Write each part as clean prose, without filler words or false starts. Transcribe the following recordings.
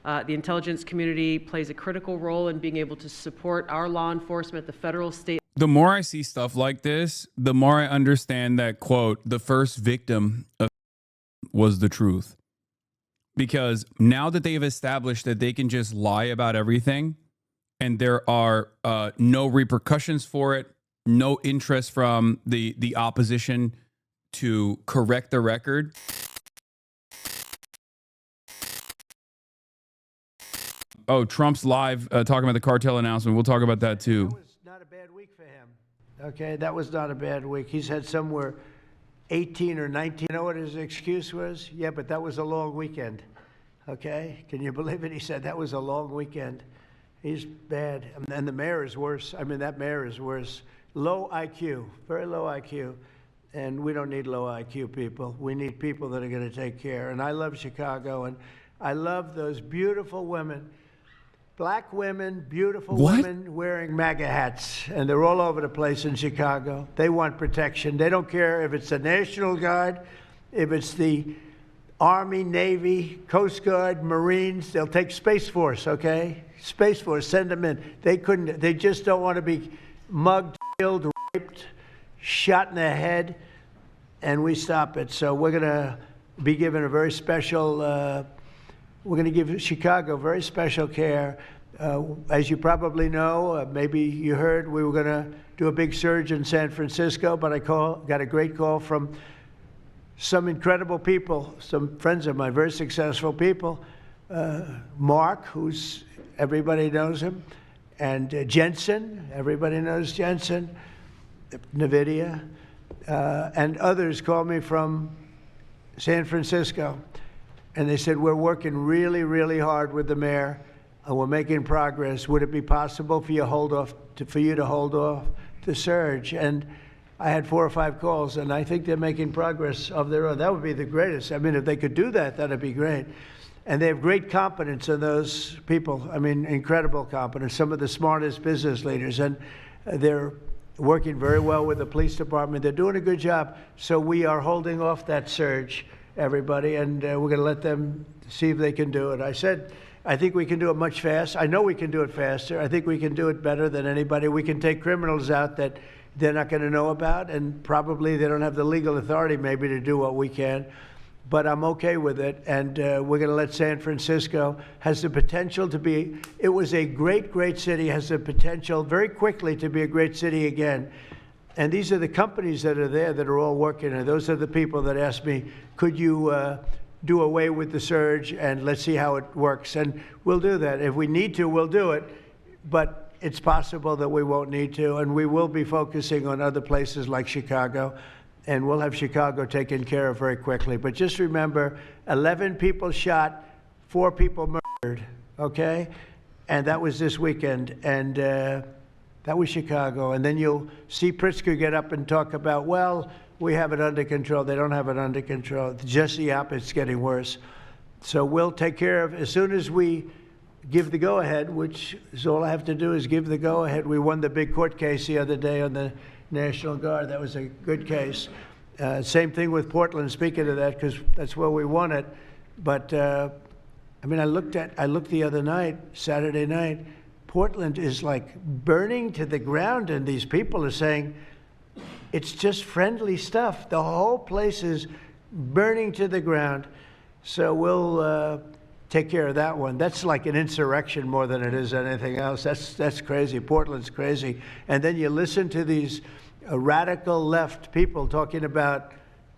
The intelligence community plays a critical role in being able to support our law enforcement, the federal, state. The more I see stuff like this, the more I understand that, quote, the first victim of was the truth. Because now that they've established that they can just lie about everything and there are no repercussions for it, no interest from the opposition to correct the record. Oh, Trump's live talking about the cartel announcement. We'll talk about that too. That was not a bad week for him. Okay, that was not a bad week. He's had somewhere 18 or 19. You know what his excuse was? Yeah, but that was a long weekend. Okay, can you believe it? He said that was a long weekend. He's bad. And the mayor is worse. I mean, that mayor is worse. Low IQ, very low IQ. And we don't need low IQ people. We need people that are going to take care. And I love Chicago, and I love those beautiful women. Black women, beautiful women wearing MAGA hats, and they're all over the place in Chicago. They want protection. They don't care if it's the National Guard, if it's the Army, Navy, Coast Guard, Marines. They'll take Space Force, okay? Space Force, send them in. They just don't want to be mugged, killed, raped, shot in the head, and we stop it. So we're going to be given a very special we're going to give Chicago very special care. As you probably know, maybe you heard, we were going to do a big surge in San Francisco, but I got a great call from some incredible people, some friends of mine, very successful people. Mark, everybody knows him, and Jensen, everybody knows Jensen, NVIDIA, and others called me from San Francisco. And they said, we're working really, really hard with the mayor, and we're making progress. Would it be possible for you to hold off the surge? And I had 4 or 5 calls, and I think they're making progress of their own. That would be the greatest. I mean, if they could do that, that'd be great. And they have great competence in those people. I mean, incredible competence, some of the smartest business leaders. And they're working very well with the police department. They're doing a good job. So we are holding off that surge, everybody, and we're going to let them see if they can do it. I said, I think we can do it much faster. I know we can do it faster. I think we can do it better than anybody. We can take criminals out that they're not going to know about, and probably they don't have the legal authority maybe to do what we can. But I'm okay with it, and we're going to let San Francisco, has the potential to be, it was a great, great city, has the potential very quickly to be a great city again. And these are the companies that are there that are all working, and those are the people that asked me, could you do away with the surge, and let's see how it works. And we'll do that. If we need to, we'll do it. But it's possible that we won't need to, and we will be focusing on other places like Chicago, and we'll have Chicago taken care of very quickly. But just remember, 11 people shot, 4 people murdered, okay? And that was this weekend, and that was Chicago. And then you'll see Pritzker get up and talk about, well, we have it under control. They don't have it under control. Just the opposite, it's getting worse. So we'll take care of, as soon as we give the go-ahead, which is all I have to do is give the go-ahead. We won the big court case the other day on the National Guard. That was a good case. Same thing with Portland, speaking of that, because that's where we won it. But, I mean, I looked the other night, Saturday night, Portland is like burning to the ground, and these people are saying, it's just friendly stuff. The whole place is burning to the ground. So we'll take care of that one. That's like an insurrection more than it is anything else. That's crazy. Portland's crazy. And then you listen to these radical left people talking about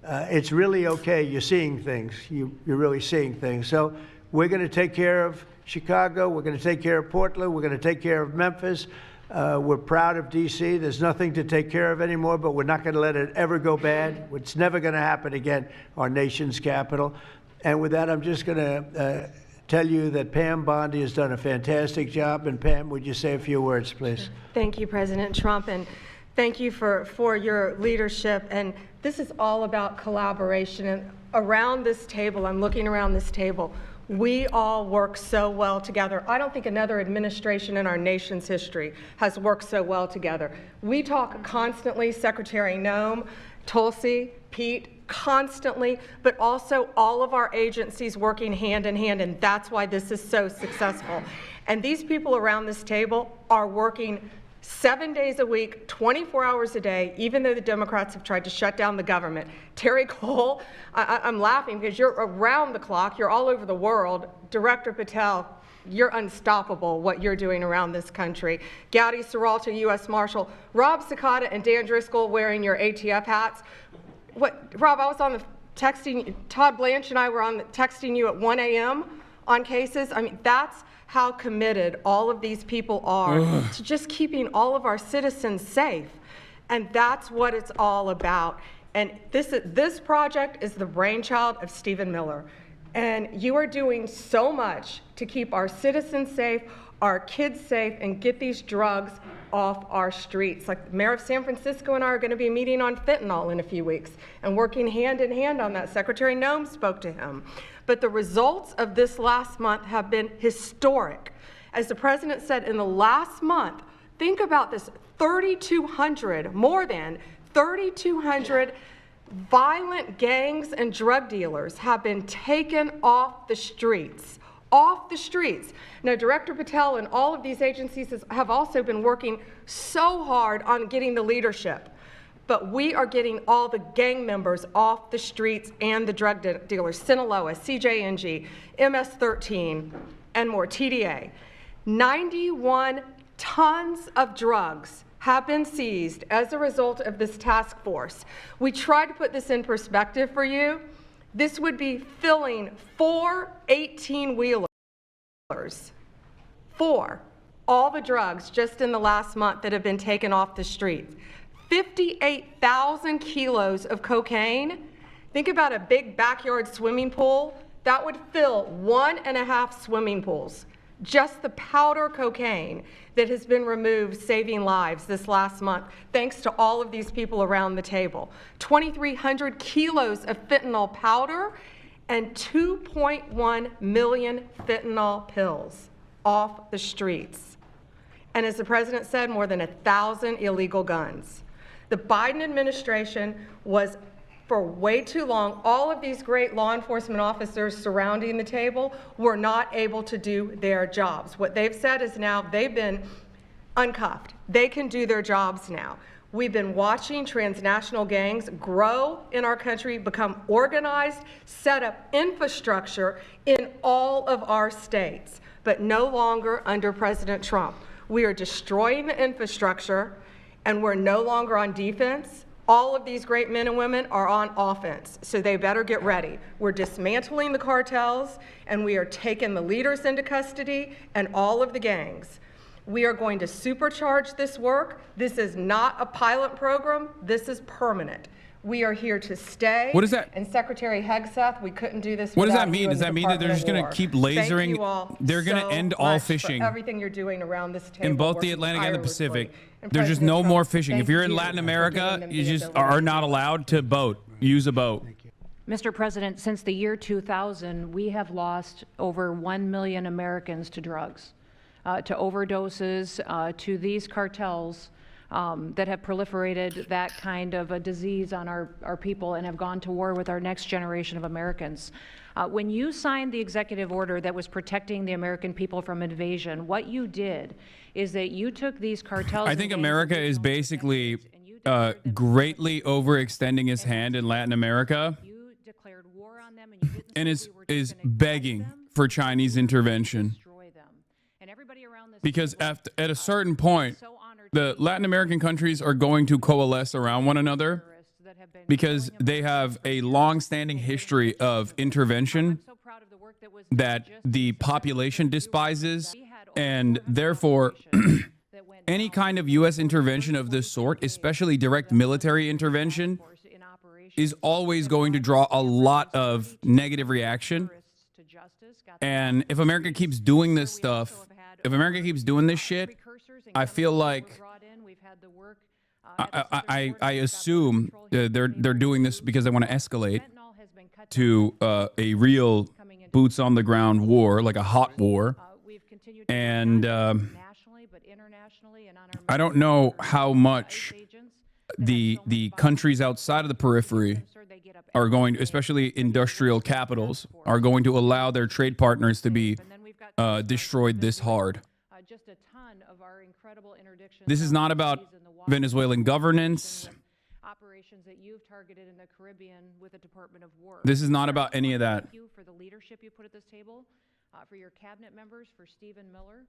it's really okay. You're seeing things. You're really seeing things. So we're going to take care of Chicago. We're going to take care of Portland. We're going to take care of Memphis. We're proud of D.C. There's nothing to take care of anymore, but we're not going to let it ever go bad. It's never going to happen again, our nation's capital. And with that, I'm just going to tell you that Pam Bondi has done a fantastic job. And Pam, would you say a few words, please? Thank you, President Trump, and thank you for your leadership. And this is all about collaboration. And around this table, I'm looking around this table, we all work so well together. I don't think another administration in our nation's history has worked so well together. We talk constantly, Secretary Noem, Tulsi, Pete, constantly, but also all of our agencies working hand in hand, and that's why this is so successful. And these people around this table are working 7 days a week, 24 hours a day, even though the Democrats have tried to shut down the government. Terry Cole, I'm laughing because you're around the clock, you're all over the world. Director Patel, you're unstoppable what you're doing around this country. Gowdy Serralta, U.S. Marshal, Rob Sakata and Dan Driscoll wearing your ATF hats. Rob, I was on the texting, Todd Blanche and I were on the texting you at 1 a.m. on cases. I mean, that's how committed all of these people are to just keeping all of our citizens safe. And that's what it's all about. And this project is the brainchild of Stephen Miller. And you are doing so much to keep our citizens safe, our kids safe, and get these drugs off our streets. Like the mayor of San Francisco and I are going to be meeting on fentanyl in a few weeks and working hand in hand on that. Secretary Noem spoke to him. But the results of this last month have been historic. As the president said, in the last month, think about this, 3,200, more than 3,200 violent gangs and drug dealers have been taken off the streets. Off the streets. Now, Director Patel and all of these agencies have also been working so hard on getting the leadership. But we are getting all the gang members off the streets and the drug dealers, Sinaloa, CJNG, MS-13, and more, TDA. 91 tons of drugs have been seized as a result of this task force. We tried to put this in perspective for you. This would be filling 4 18-wheelers. 4, all the drugs just in the last month that have been taken off the streets. 58,000 kilos of cocaine. Think about a big backyard swimming pool. That would fill 1.5 swimming pools. Just the powder cocaine that has been removed, saving lives this last month, thanks to all of these people around the table. 2,300 kilos of fentanyl powder and 2.1 million fentanyl pills off the streets. And as the president said, more than 1,000 illegal guns. The Biden administration was, for way too long, all of these great law enforcement officers surrounding the table were not able to do their jobs. What they've said is now they've been uncuffed. They can do their jobs now. We've been watching transnational gangs grow in our country, become organized, set up infrastructure in all of our states, but no longer under President Trump. We are destroying the infrastructure, and we're no longer on defense. All of these great men and women are on offense, so they better get ready. We're dismantling the cartels, and we are taking the leaders into custody and all of the gangs. We are going to supercharge this work. This is not a pilot program. This is permanent. We are here to stay. What is that? And Secretary Hegseth, we couldn't do this What does without that mean? you Does and that the mean that they're just Department going of to War. keep lasering? Thank you all They're going to so end all much for fishing everything you're doing around this table. in both the working Atlantic and the tirelessly. Pacific. And There's just President no Trump, more fishing. If thank you're in you Latin for America, giving them you the just ability. are not allowed to boat. Use a boat. Mr. President, since the year 2000, we have lost over 1 million Americans to drugs, to overdoses, to these cartels that have proliferated that kind of a disease on our people and have gone to war with our next generation of Americans. When you signed the executive order that was protecting the American people from invasion, what you did is that you took these cartels. I think America is basically greatly overextending its hand in Latin America and is begging for Chinese intervention. Because at a certain point, the Latin American countries are going to coalesce around one another because they have a long-standing history of intervention that the population despises, and therefore any kind of U.S. intervention of this sort, especially direct military intervention, is always going to draw a lot of negative reaction. And if America keeps doing this stuff, if America keeps doing this shit, I feel like I assume they're doing this because they want to escalate to a real boots on the ground war, like a hot war. And I don't know how much the countries outside of the periphery are going, especially industrial capitals, are going to allow their trade partners to be destroyed this hard. Just a ton of our incredible interdictions. This is not about Venezuelan governance. Operations that you've targeted in the Caribbean with the Department of War. This is not about any of that. Thank you for the leadership you put at this table, for your cabinet members, for Stephen Miller,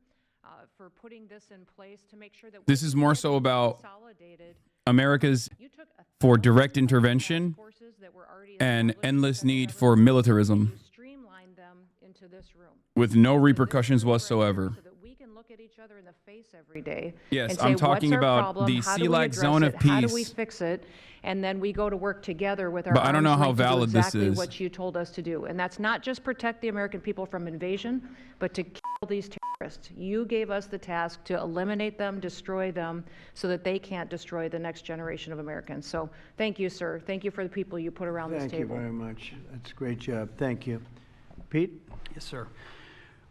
for putting this in place to make sure that This is more so about consolidated. America's You took for direct intervention forces that were already and established endless within the need for government, militarism you streamlined them into this room. with no repercussions whatsoever. So that we can look at each other in the face every day. Yes, and say, I'm talking "What's our about problem? the How do we CELAC address zone of it? How do we peace. fix it?" And then we go to work together with our But I don't know arms how length to do valid this exactly is. what you told us to do. And that's not just protect the American people from invasion, but to kill these terrorists. You gave us the task to eliminate them, destroy them, so that they can't destroy the next generation of Americans. So thank you, sir. Thank you for the people you put around this Thank you table. very much. That's a great job. Thank you. Pete? Yes, sir.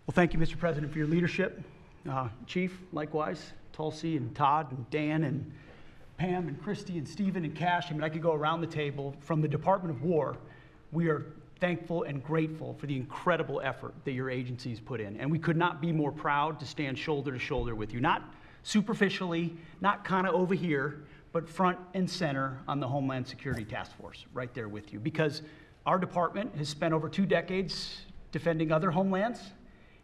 Well, thank you, Mr. President, for your leadership. Chief, likewise, Tulsi and Todd and Dan and Pam and Christy and Stephen and Cash. I mean, I could go around the table. From the Department of War, we are thankful and grateful for the incredible effort that your agencies put in. And we could not be more proud to stand shoulder to shoulder with you, not superficially, not kind of over here, but front and center on the Homeland Security Task Force, right there with you. Because our department has spent over 2 decades defending other homelands,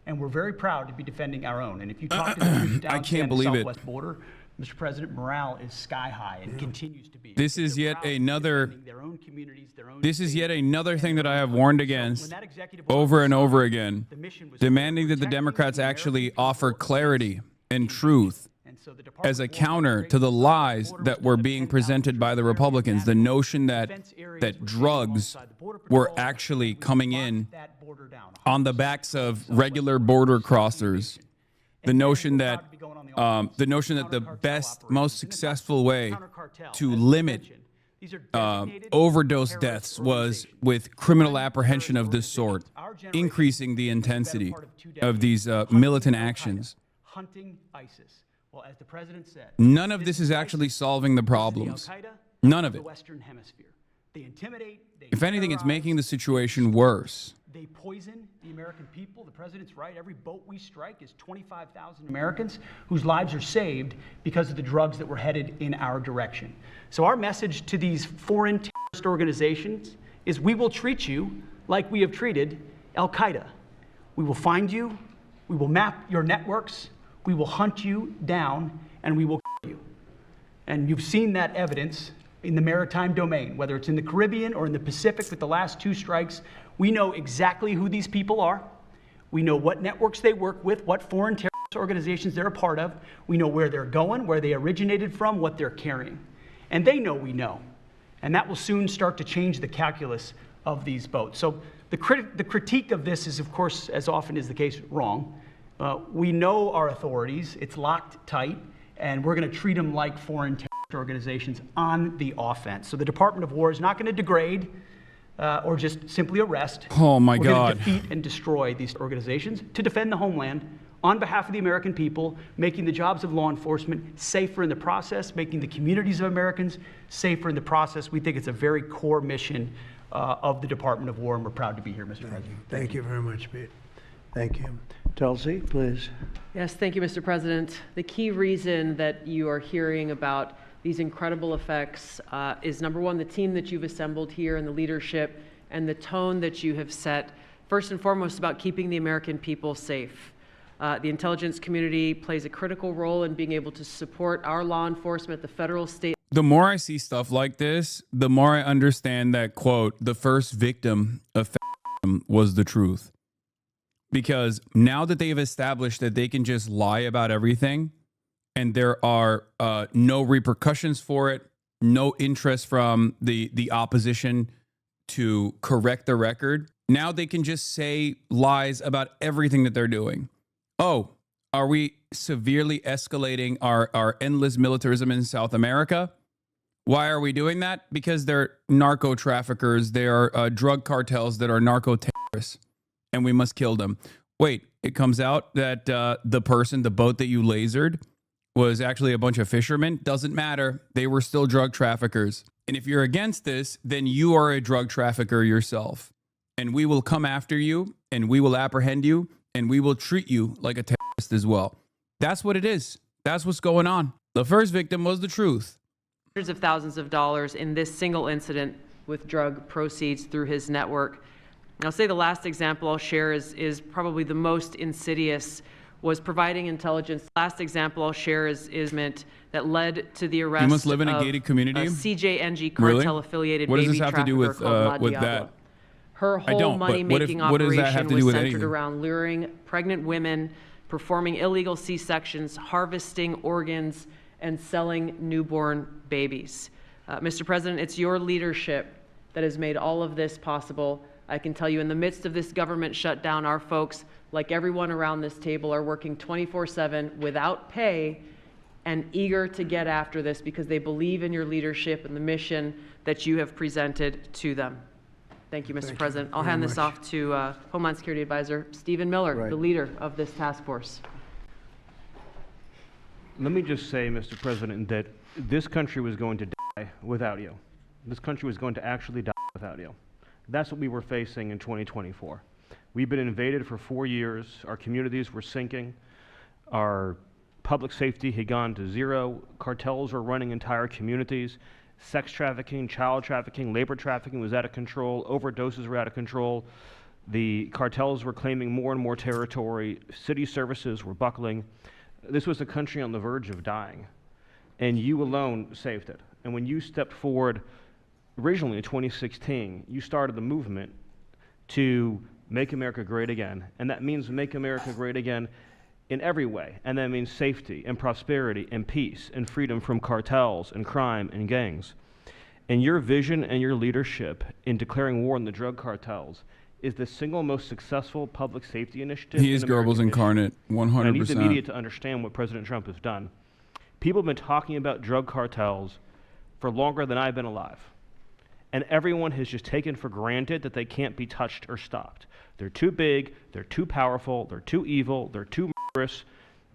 and we're very proud to be defending our own. And if you talk to the troops down the believe it. southwest border, Mr. President, morale is sky high and continues to be. This is They're yet proud to be another- defending their own communities, their own This is states. yet another thing that I have warned So against when that executive order over and was over signed, again, the mission was demanding that the protecting Democrats the actually American offer people clarity and truth And so the Department as a of War counter has to the created lies southwest border that with were more than being 10,000 presented by the troops Republicans. The around notion that defense areas that were drugs alongside the Border were Patrol, actually and we coming locked in that border down. on the backs of regular border crossers. The notion that the best, most successful way to limit overdose deaths was with criminal apprehension of this sort, increasing the intensity of these militant actions. Hunting ISIS. Well, as the president said, None of this is actually solving the problems. Al-Qaeda None of the it. Western Hemisphere. They intimidate, they If anything, it's terrorize, making the situation worse. they poison the American people. The president's right. Every boat we strike is 25,000 Americans whose lives are saved because of the drugs that were headed in our direction. So our message to these foreign terrorist organizations is we will treat you like we have treated Al-Qaeda. We will find you, we will map your networks, we will hunt you down, and we will kill you. And you've seen that evidence in the maritime domain, whether it's in the Caribbean or in the Pacific with the last 2 strikes. We know exactly who these people are. We know what networks they work with, what foreign terrorist organizations they're a part of. We know where they're going, where they originated from, what they're carrying. And they know we know. And that will soon start to change the calculus of these boats. So the critique of this is, of course, as often is the case, wrong. We know our authorities. It's locked tight. And we're going to treat them like foreign terrorist organizations on the offense. So the Department of War is not going to degrade or just simply arrest. Oh, my We're God. going to defeat and destroy these organizations to defend the homeland on behalf of the American people, making the jobs of law enforcement safer in the process, making the communities of Americans safer in the process. We think it's a very core mission of the Department of War, and we're proud to be here, Mr. President. Thank you very much, Pete. Thank you. Tulsi, please. Yes, thank you, Mr. President. The key reason that you are hearing about these incredible effects is, number one, the team that you've assembled here and the leadership and the tone that you have set, first and foremost, about keeping the American people safe. The intelligence community plays a critical role in being able to support our law enforcement, the federal, state. The more I see stuff like this, the more I understand that, quote, the first victim of fascism was the truth. Because now that they've established that they can just lie about everything and there are no repercussions for it, no interest from the opposition to correct the record, now they can just say lies about everything that they're doing. Oh, are we severely escalating our endless militarism in South America? Why are we doing that? Because they're narco traffickers. They are drug cartels that are narco terrorists, and we must kill them. Wait, it comes out that the boat that you lasered was actually a bunch of fishermen. Doesn't matter. They were still drug traffickers. And if you're against this, then you are a drug trafficker yourself. And we will come after you, and we will apprehend you, and we will treat you like a terrorist as well. That's what it is. That's what's going on. The first victim was the truth. Hundreds of thousands of dollars in this single incident with drug proceeds through his network. And I'll say the last example I'll share is probably the most insidious, was providing intelligence. Last example I'll share is meant that led to the arrest You must live in a gated community? a CJNG Really? cartel-affiliated What does baby this have to do trafficker with, called with Madiaba. that? Her I whole don't, but money-making what does that have operation to do was with centered anything? around luring pregnant women, performing illegal C-sections, harvesting organs, and selling newborn babies. Mr. President, it's your leadership that has made all of this possible. I can tell you, in the midst of this government shutdown, our folks, like everyone around this table, are working 24/7 without pay and eager to get after this because they believe in your leadership and the mission that you have presented to them. Thank you, Mr. President. I'll hand this off to Homeland Security Advisor Stephen Miller, the leader of this task force. Let me just say, Mr. President, that this country was going to die without you. This country was going to actually die without you. That's what we were facing in 2024. We've been invaded for 4 years. Our communities were sinking. Our public safety had gone to zero. Cartels were running entire communities. Sex trafficking, child trafficking, labor trafficking was out of control. Overdoses were out of control. The cartels were claiming more and more territory. City services were buckling. This was a country on the verge of dying, and you alone saved it. And when you stepped forward originally in 2016, you started the movement to make America great again, and that means make America great again in every way, and that means safety and prosperity and peace and freedom from cartels and crime and gangs. And your vision and your leadership in declaring war on the drug cartels is the single most successful public safety initiative. He is Goebbels incarnate, 100%. I need the media to understand what President Trump has done. People have been talking about drug cartels for longer than I've been alive. And everyone has just taken for granted that they can't be touched or stopped. They're too big, they're too powerful, they're too evil, they're too murderous.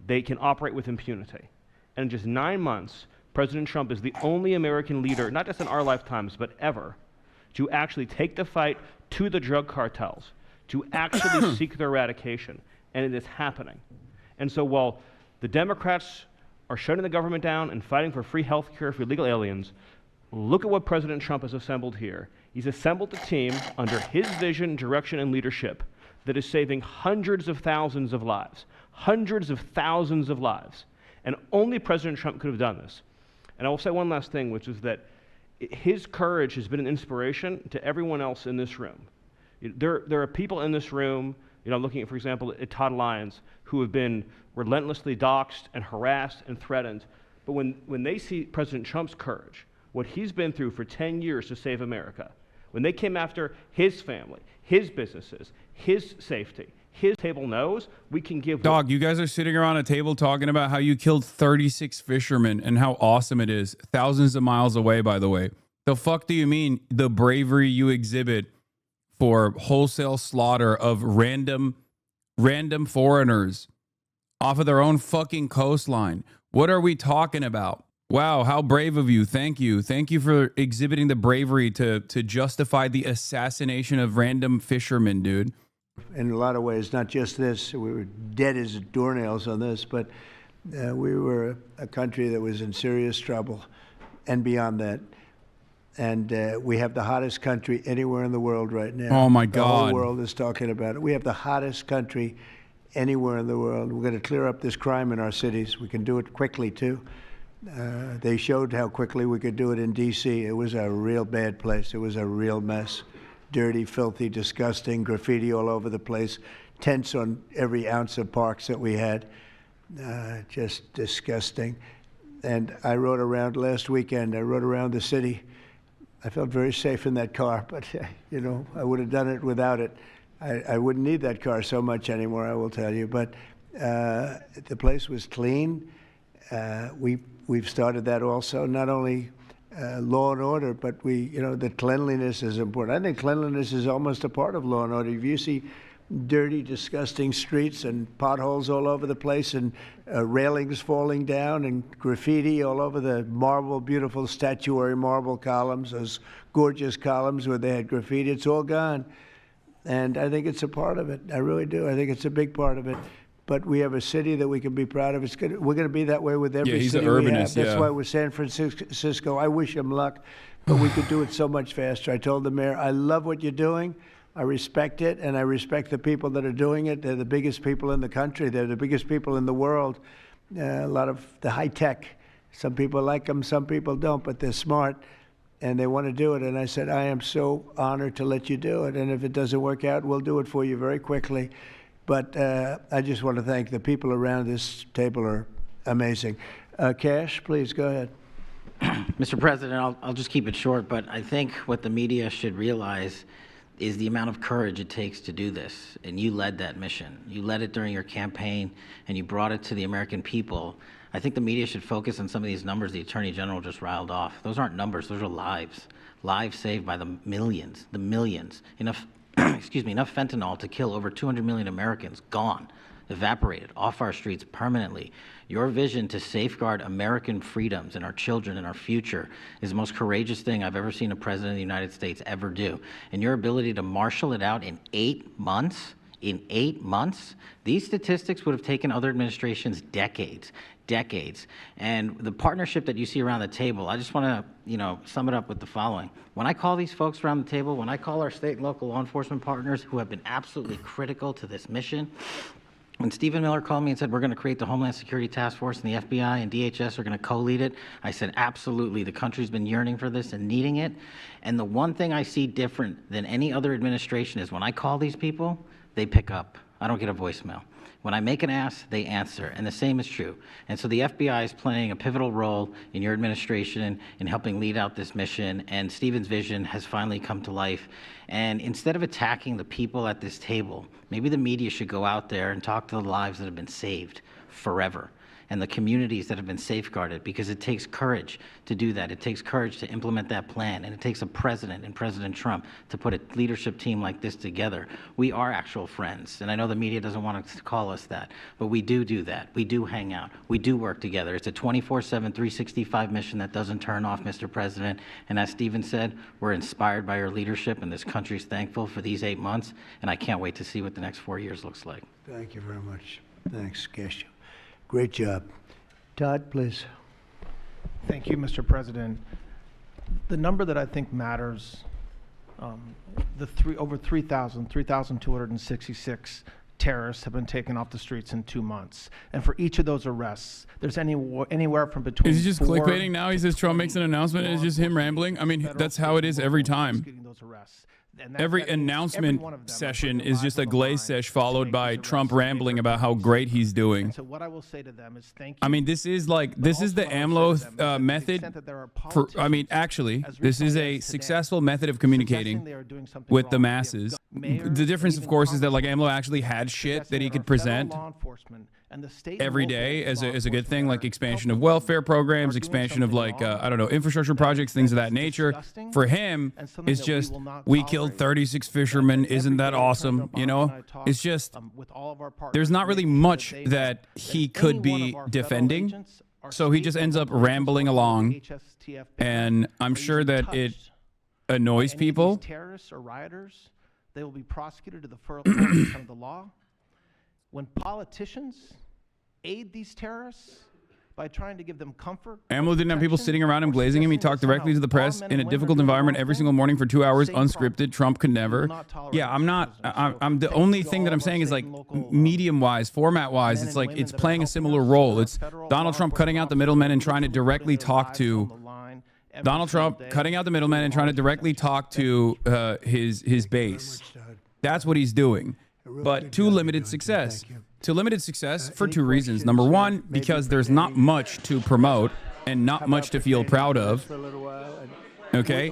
They can operate with impunity. And in just 9 months, President Trump is the only American leader, not just in our lifetimes, but ever, to actually take the fight to the drug cartels, to actually seek their eradication. And it is happening. And so while the Democrats are shutting the government down and fighting for free health care for illegal aliens, look at what President Trump has assembled here. He's assembled a team under his vision, direction, and leadership that is saving hundreds of thousands of lives. Hundreds of thousands of lives. And only President Trump could have done this. And I will say one last thing, which is that his courage has been an inspiration to everyone else in this room. There are people in this room, looking at, for example, at Todd Lyons, who have been relentlessly doxxed and harassed and threatened. But when they see President Trump's courage, what he's been through for 10 years to save America, when they came after his family, his businesses, his safety, his table knows we can give... Dog, you guys are sitting around a table talking about how you killed 36 fishermen and how awesome it is. Thousands of miles away, by the way. The fuck do you mean the bravery you exhibit for wholesale slaughter of random foreigners off of their own fucking coastline? What are we talking about? Wow, how brave of you. Thank you. Thank you for exhibiting the bravery to justify the assassination of random fishermen, dude. In a lot of ways, not just this. We were dead as doornails on this, but we were a country that was in serious trouble and beyond that. And we have the hottest country anywhere in the world right now. Oh, my God. The whole world is talking about it. We have the hottest country anywhere in the world. We're going to clear up this crime in our cities. We can do it quickly, too. They showed how quickly we could do it in D.C. It was a real bad place. It was a real mess. Dirty, filthy, disgusting, graffiti all over the place, tents on every ounce of parks that we had. Just disgusting. And I rode around last weekend. I rode around the city. I felt very safe in that car, but, I would have done it without it. I wouldn't need that car so much anymore, I will tell you. But the place was clean. We've started that also, not only law and order, but the cleanliness is important. I think cleanliness is almost a part of law and order. If you see dirty, disgusting streets and potholes all over the place and railings falling down and graffiti all over the marble, beautiful statuary marble columns, those gorgeous columns where they had graffiti. It's all gone. And I think it's a part of it. I really do. I think it's a big part of it. But we have a city that we can be proud of. We're going to be that way with every he's city an we have. urbanist, That's yeah. why with San Francisco, I wish him luck, but we could do it so much faster. I told the mayor, I love what you're doing. I respect it, and I respect the people that are doing it. They're the biggest people in the country. They're the biggest people in the world. A lot of the high tech. Some people like them, some people don't, but they're smart, and they want to do it. And I said, I am so honored to let you do it. And if it doesn't work out, we'll do it for you very quickly. But I just want to thank the people around this table are amazing. Cash, please go ahead. Mr. President, I'll just keep it short, but I think what the media should realize is the amount of courage it takes to do this. And you led that mission. You led it during your campaign, and you brought it to the American people. I think the media should focus on some of these numbers the Attorney General just riled off. Those aren't numbers, those are lives. Lives saved by the millions. Enough, excuse me, enough fentanyl to kill over 200 million Americans, gone, evaporated, off our streets permanently. Your vision to safeguard American freedoms and our children and our future is the most courageous thing I've ever seen a president of the United States ever do. And your ability to marshal it out in 8 months, these statistics would have taken other administrations decades. And the partnership that you see around the table, I just want to, sum it up with the following. When I call these folks around the table, when I call our state and local law enforcement partners who have been absolutely critical to this mission, when Stephen Miller called me and said, we're going to create the Homeland Security Task Force and the FBI and DHS are going to co-lead it, I said, absolutely. The country's been yearning for this and needing it. And the one thing I see different than any other administration is when I call these people, they pick up. I don't get a voicemail. When I make an ask, they answer, and the same is true. And so the FBI is playing a pivotal role in your administration in helping lead out this mission, and Stephen's vision has finally come to life. And instead of attacking the people at this table, maybe the media should go out there and talk to the lives that have been saved forever and the communities that have been safeguarded, because it takes courage to do that. It takes courage to implement that plan, and it takes a president and President Trump to put a leadership team like this together. We are actual friends, and I know the media doesn't want to call us that, but we do that. We do hang out. We do work together. It's a 24/7, 365 mission that doesn't turn off, Mr. President. And as Stephen said, we're inspired by your leadership, and this country's thankful for these 8 months, and I can't wait to see what the next 4 years looks like. Thank you very much. Thanks, Cash. Great job. Todd, please. Thank you, Mr. President. The number that I think matters, over 3,266 terrorists have been taken off the streets in 2 months. And for each of those arrests, there's anywhere from between Is he just clickbaiting now? He says Trump makes an announcement and it's just him rambling? I mean, that's how it is every time. Every announcement session is just a glaze sesh followed by Trump rambling about how great he's doing. So what I will say to them is thank you. I mean, this is the AMLO method. Actually, this is a successful method of communicating with the masses. The difference, of course, is that like AMLO actually had shit that he could present every day as a good thing, like expansion of welfare programs, expansion of infrastructure projects, things of that nature. For him, it's just, we killed 36 fishermen. Isn't that awesome? It's just, there's not really much that he could be defending. So he just ends up rambling along. And I'm sure that it annoys people. Terrorists or rioters, they will be prosecuted to the fullest extent of the law. When politicians aid these terrorists by trying to give them comfort. AMLO didn't have people sitting around him glazing him. He talked directly to the press in a difficult environment every single morning for 2 hours, unscripted. Trump could never. Yeah, I'm the only thing that I'm saying is like medium-wise, format-wise, it's like it's playing a similar role. It's Donald Trump cutting out the middlemen and trying to directly talk to his base. That's what he's doing. But to limited success. For two reasons. Number one, because there's not much to promote and not much to feel proud of. Okay?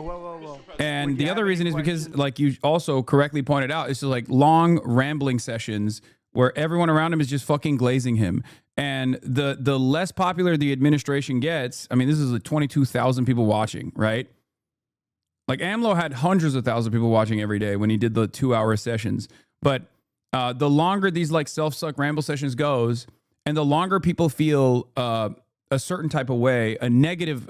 And the other reason is because, like you also correctly pointed out, it's just like long rambling sessions where everyone around him is just fucking glazing him. And the less popular the administration gets, I mean, this is like 22,000 people watching, right? Like AMLO had hundreds of thousands of people watching every day when he did the 2-hour sessions. But the longer these like self-suck ramble sessions goes, and the longer people feel a certain type of way, a negative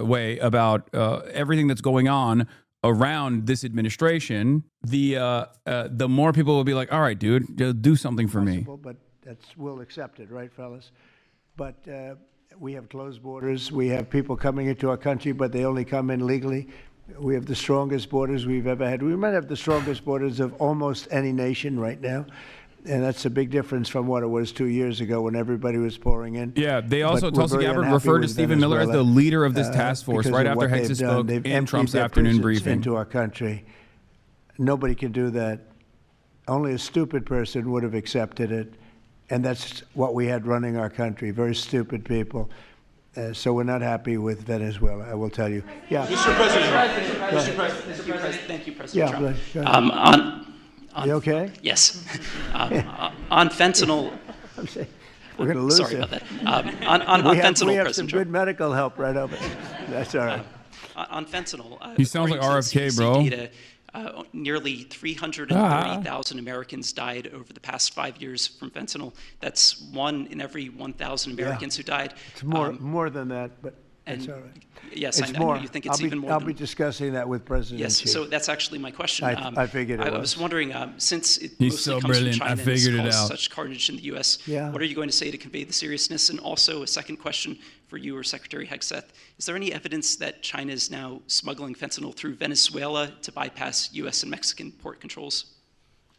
way about everything that's going on around this administration, the more people will be like, all right, dude, just do something for me. But we'll accept it, right, fellas? But we have closed borders. We have people coming into our country, but they only come in legally. We have the strongest borders we've ever had. We might have the strongest borders of almost any nation right now. And that's a big difference from what it was 2 years ago when everybody was pouring in. Yeah, they also, But we're Tulsi very Gabbard unhappy referred to with Stephen Miller as the Venezuela, leader of this task force because right of after what Hexas they've done. spoke They've in emptied Trump's their afternoon prisons briefing. into our country. Nobody can do that. Only a stupid person would have accepted it. And that's what we had running our country, very stupid people. So we're not happy with Venezuela, I will tell you. Yeah. Mr. President, thank you, President Yeah, Trump. go ahead. You okay? Yes. On fentanyl, I'm saying, we're going to lose sorry him. about that. On We have fentanyl, some President good Trump. medical help right over there. That's all right. On fentanyl, He sounds like according to the RFK, CDC bro. Data, nearly 330,000 Americans died over the past 5 years from fentanyl. That's 1 in every 1,000 Americans who died. It's more than that, but that's and all right. yes, It's I know more. you think it's even more I'll than be discussing that with President Yes, Xi. so that's actually my question. I figured it I was. was wondering, since it He's mostly so comes brilliant, from I China figured it and it's out. caused such carnage in the U.S., Yeah. what are you going to say to convey the seriousness? And also a second question for you or Secretary Hegseth. Is there any evidence that China is now smuggling fentanyl through Venezuela to bypass U.S. and Mexican port controls?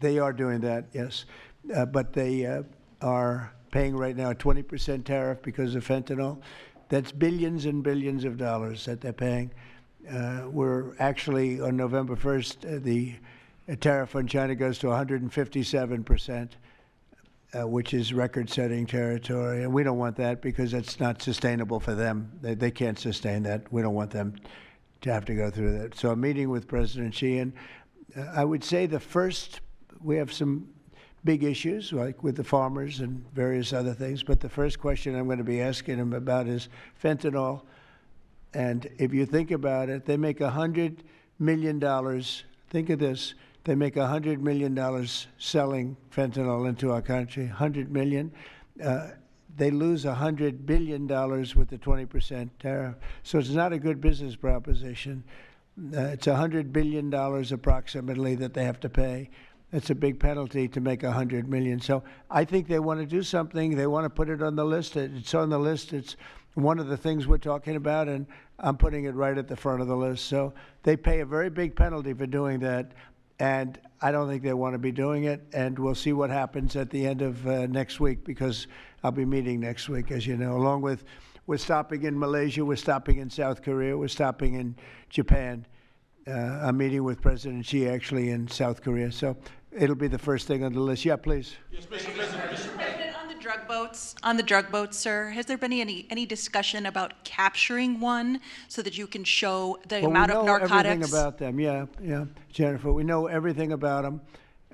They are doing that, yes. But they are paying right now a 20% tariff because of fentanyl. That's billions and billions of dollars that they're paying. We're actually, on November 1st, the tariff on China goes to 157%, which is record-setting territory. And we don't want that because it's not sustainable for them. They can't sustain that. We don't want them to have to go through that. So I'm meeting with President Xi, and I would say we have some big issues, like with the farmers and various other things. But the first question I'm going to be asking him about is fentanyl. And if you think about it, they make $100 million. Think of this. They make $100 million selling fentanyl into our country, $100 million. They lose $100 billion with the 20% tariff. So it's not a good business proposition. It's $100 billion approximately that they have to pay. It's a big penalty to make $100 million. So I think they want to do something. They want to put it on the list. It's on the list. It's one of the things we're talking about, and I'm putting it right at the front of the list. So they pay a very big penalty for doing that, and I don't think they want to be doing it. And we'll see what happens at the end of next week, because I'll be meeting next week, as you know, along with we're stopping in Malaysia, we're stopping in South Korea, we're stopping in Japan. I'm meeting with President Xi actually in South Korea. So it'll be the first thing on the list. Yeah, please. Yes, Mr. President. On the drug boats, sir, has there been any discussion about capturing one so that you can show the amount of narcotics? We know everything about them. Yeah, Jennifer. We know everything about them.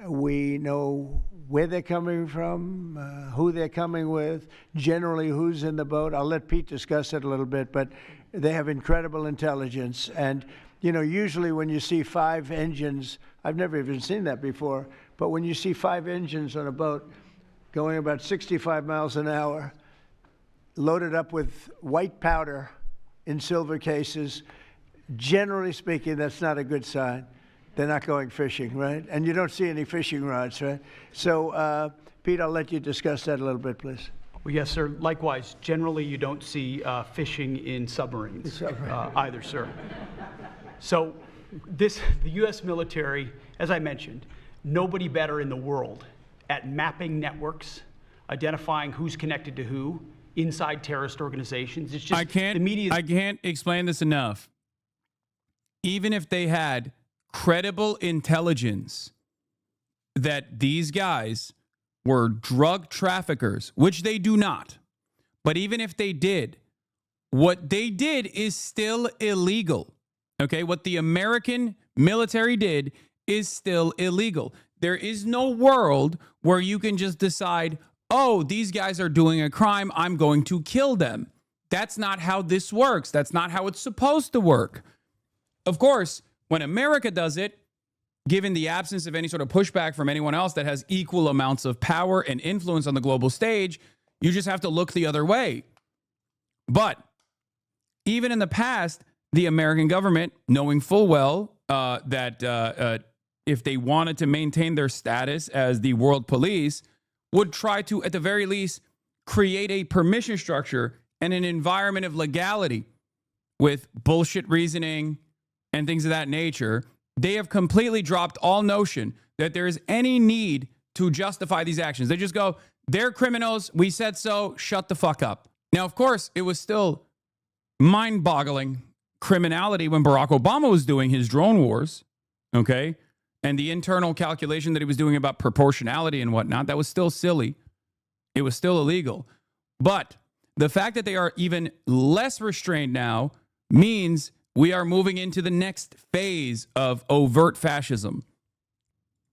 We know where they're coming from, who they're coming with, generally who's in the boat. I'll let Pete discuss it a little bit, but they have incredible intelligence. And, you know, usually when you see 5 engines, I've never even seen that before, but when you see 5 engines on a boat going about 65 miles an hour, loaded up with white powder in silver cases, generally speaking, that's not a good sign. They're not going fishing, right? And you don't see any fishing rods, right? So, Pete, I'll let you discuss that a little bit, please. Well, yes, sir. Likewise, generally you don't see fishing in submarines either, sir. So the U.S. military, as I mentioned, nobody better in the world at mapping networks, identifying who's connected to who inside terrorist organizations. It's just I can't explain this enough. Even if they had credible intelligence that these guys were drug traffickers, which they do not, but even if they did, what they did is still illegal. Okay, what the American military did is still illegal. There is no world where you can just decide, oh, these guys are doing a crime, I'm going to kill them. That's not how this works. That's not how it's supposed to work. Of course, when America does it, given the absence of any sort of pushback from anyone else that has equal amounts of power and influence on the global stage, you just have to look the other way. But even in the past, the American government, knowing full well that if they wanted to maintain their status as the world police, would try to, at the very least, create a permission structure and an environment of legality with bullshit reasoning and things of that nature. They have completely dropped all notion that there is any need to justify these actions. They just go, they're criminals. We said so. Shut the fuck up. Now, of course, it was still mind-boggling criminality when Barack Obama was doing his drone wars, okay? And the internal calculation that he was doing about proportionality and whatnot, that was still silly. It was still illegal. But the fact that they are even less restrained now means we are moving into the next phase of overt fascism.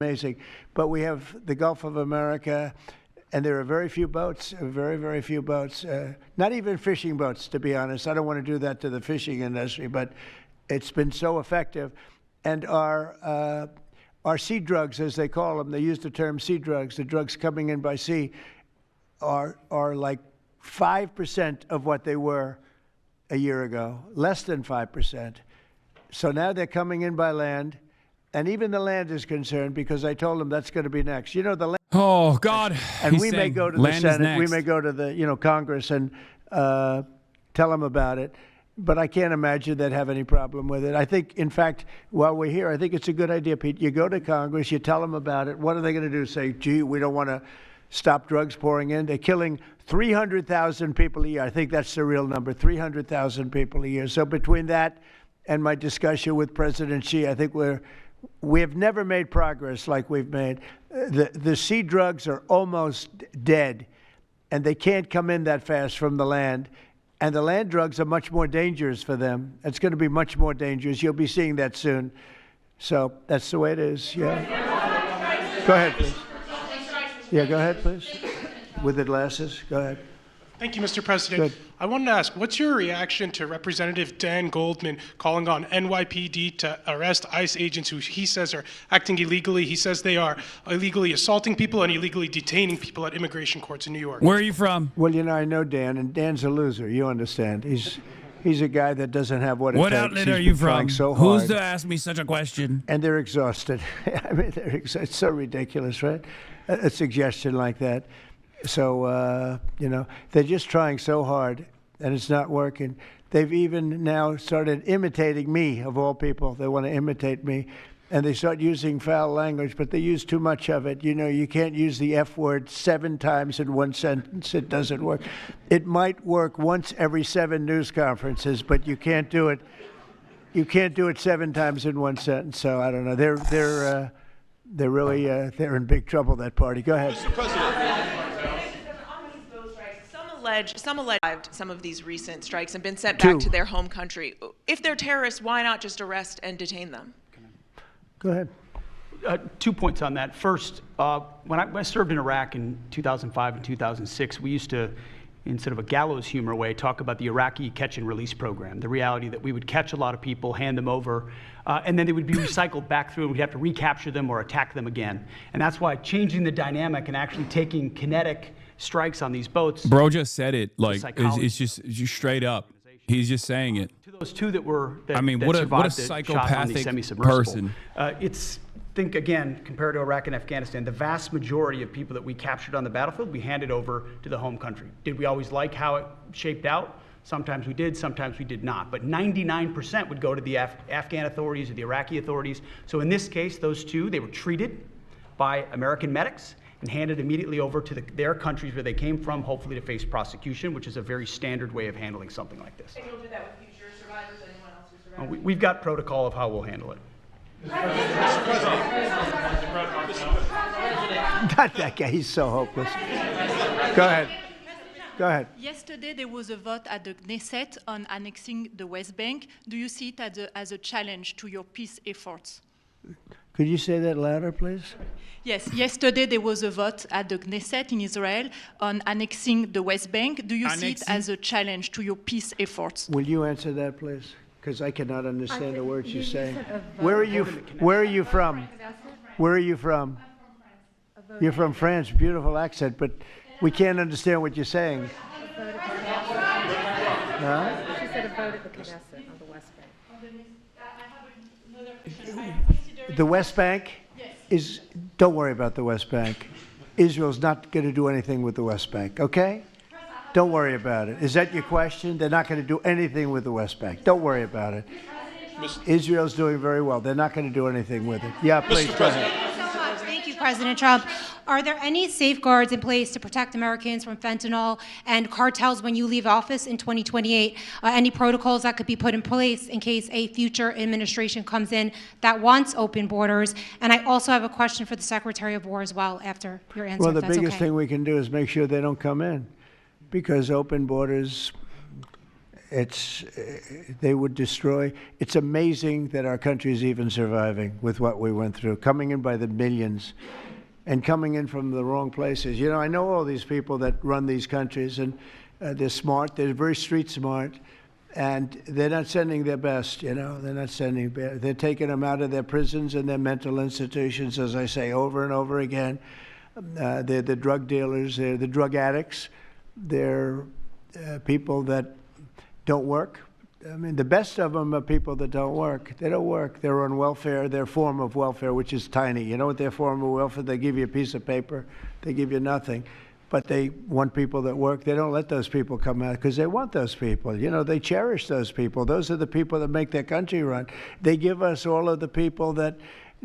Amazing. But we have the Gulf of America, and there are very few boats, very, very few boats, not even fishing boats, to be honest. I don't want to do that to the fishing industry, but it's been so effective. And our sea drugs, as they call them, they use the term sea drugs, the drugs coming in by sea, are like 5% of what they were a year ago, less than 5%. So now they're coming in by land, and even the land is concerned because I told them that's going to be next. You know, the land. Oh, God. And we may go to the Senate, we may go to the, Congress and tell them about it. But I can't imagine they'd have any problem with it. I think, in fact, while we're here, I think it's a good idea, Pete. You go to Congress, you tell them about it. What are they going to do? Say, gee, we don't want to stop drugs pouring in? They're killing 300,000 people a year. I think that's the real number, 300,000 people a year. So between that and my discussion with President Xi, I think we have never made progress like we've made. The sea drugs are almost dead, and they can't come in that fast from the land. And the land drugs are much more dangerous for them. It's going to be much more dangerous. You'll be seeing that soon. So that's the way it is. Yeah. Go ahead, please. Yeah, go ahead, please. With the glasses. Go ahead. Thank you, Mr. President. Good. I wanted to ask, what's your reaction to Representative Dan Goldman calling on NYPD to arrest ICE agents who he says are acting illegally? He says they are illegally assaulting people and illegally detaining people at immigration courts in New York. Where are you from? Well, I know Dan, and Dan's a loser. You understand. He's a guy that doesn't have what it takes. What outlet He's are you been trying from? So hard. Who's to ask me such a question? And they're exhausted. I mean, it's so ridiculous, right? A suggestion like that. So, they're just trying so hard, and it's not working. They've even now started imitating me, of all people. They want to imitate me, and they start using foul language, but they use too much of it. You can't use the F word 7 times in one sentence. It doesn't work. It might work once every 7 news conferences, but you can't do it. You can't do it 7 times in one sentence. So I don't know. They're really they're in big trouble, that party. Go ahead. Mr. President. Some alleged some of these recent strikes and been sent back to their home country. If they're terrorists, why not just arrest and detain them? Go ahead. 2 points on that. First, when I served in Iraq in 2005 and 2006, we used to, in sort of a gallows humor way, talk about the Iraqi catch and release program, the reality that we would catch a lot of people, hand them over, and then they would be recycled back through, and we'd have to recapture them or attack them again. And that's why changing the dynamic and actually taking kinetic strikes on these boats. Bro just said it, like, it's just straight up. He's just saying it. To those 2 that were, I mean, what a psychopathic person. Think again, compared to Iraq and Afghanistan, the vast majority of people that we captured on the battlefield, we handed over to the home country. Did we always like how it shaped out? Sometimes we did, sometimes we did not. But 99% would go to the Afghan authorities or the Iraqi authorities. So in this case, those 2, they were treated by American medics and handed immediately over to their countries where they came from, hopefully to face prosecution, which is a very standard way of handling something like this. And you'll do that with future survivors, anyone else who's survived? We've got protocol of how we'll handle it. Not that guy. He's so hopeless. Go ahead. Go ahead. Yesterday, there was a vote at the Knesset on annexing the West Bank. Do you see it as a challenge to your peace efforts? Could you say that louder, please? Yes, yesterday there was a vote at the Knesset in Israel on annexing the West Bank. Do you see it as a challenge to your peace efforts? Will you answer that, please? because I cannot understand the words you're saying. said a vote. Where are you from? Where are you from? You're from France, beautiful accent, but we can't understand what you're saying. Huh? She said a vote at the Knesset on the West Bank. The West Bank is, don't worry about the West Bank. Israel's not going to do anything with the West Bank, okay? Don't worry about it. Is that your question? They're not going to do anything with the West Bank. Don't worry about it. Israel's doing very well. They're not going to do anything with it. Yeah, please, go ahead. Thank you, President Trump. Are there any safeguards in place to protect Americans from fentanyl and cartels when you leave office in 2028? Any protocols that could be put in place in case a future administration comes in that wants open borders? And I also have a question for the Secretary of War as well after your answer. Well, the if that's biggest okay. thing we can do is make sure they don't come in, because open borders, they would destroy. It's amazing that our country is even surviving with what we went through, coming in by the millions and coming in from the wrong places. You know, I know all these people that run these countries, and they're smart. They're very street smart, and they're not sending their best, you know. They're not sending, they're taking them out of their prisons and their mental institutions, as I say over and over again. They're the drug dealers. They're the drug addicts. They're people that don't work. I mean, the best of them are people that don't work. They don't work. They're on welfare, their form of welfare, which is tiny. You know what their form of welfare? They give you a piece of paper. They give you nothing. But they want people that work. They don't let those people come out because they want those people. You know, they cherish those people. Those are the people that make their country run. They give us all of the people that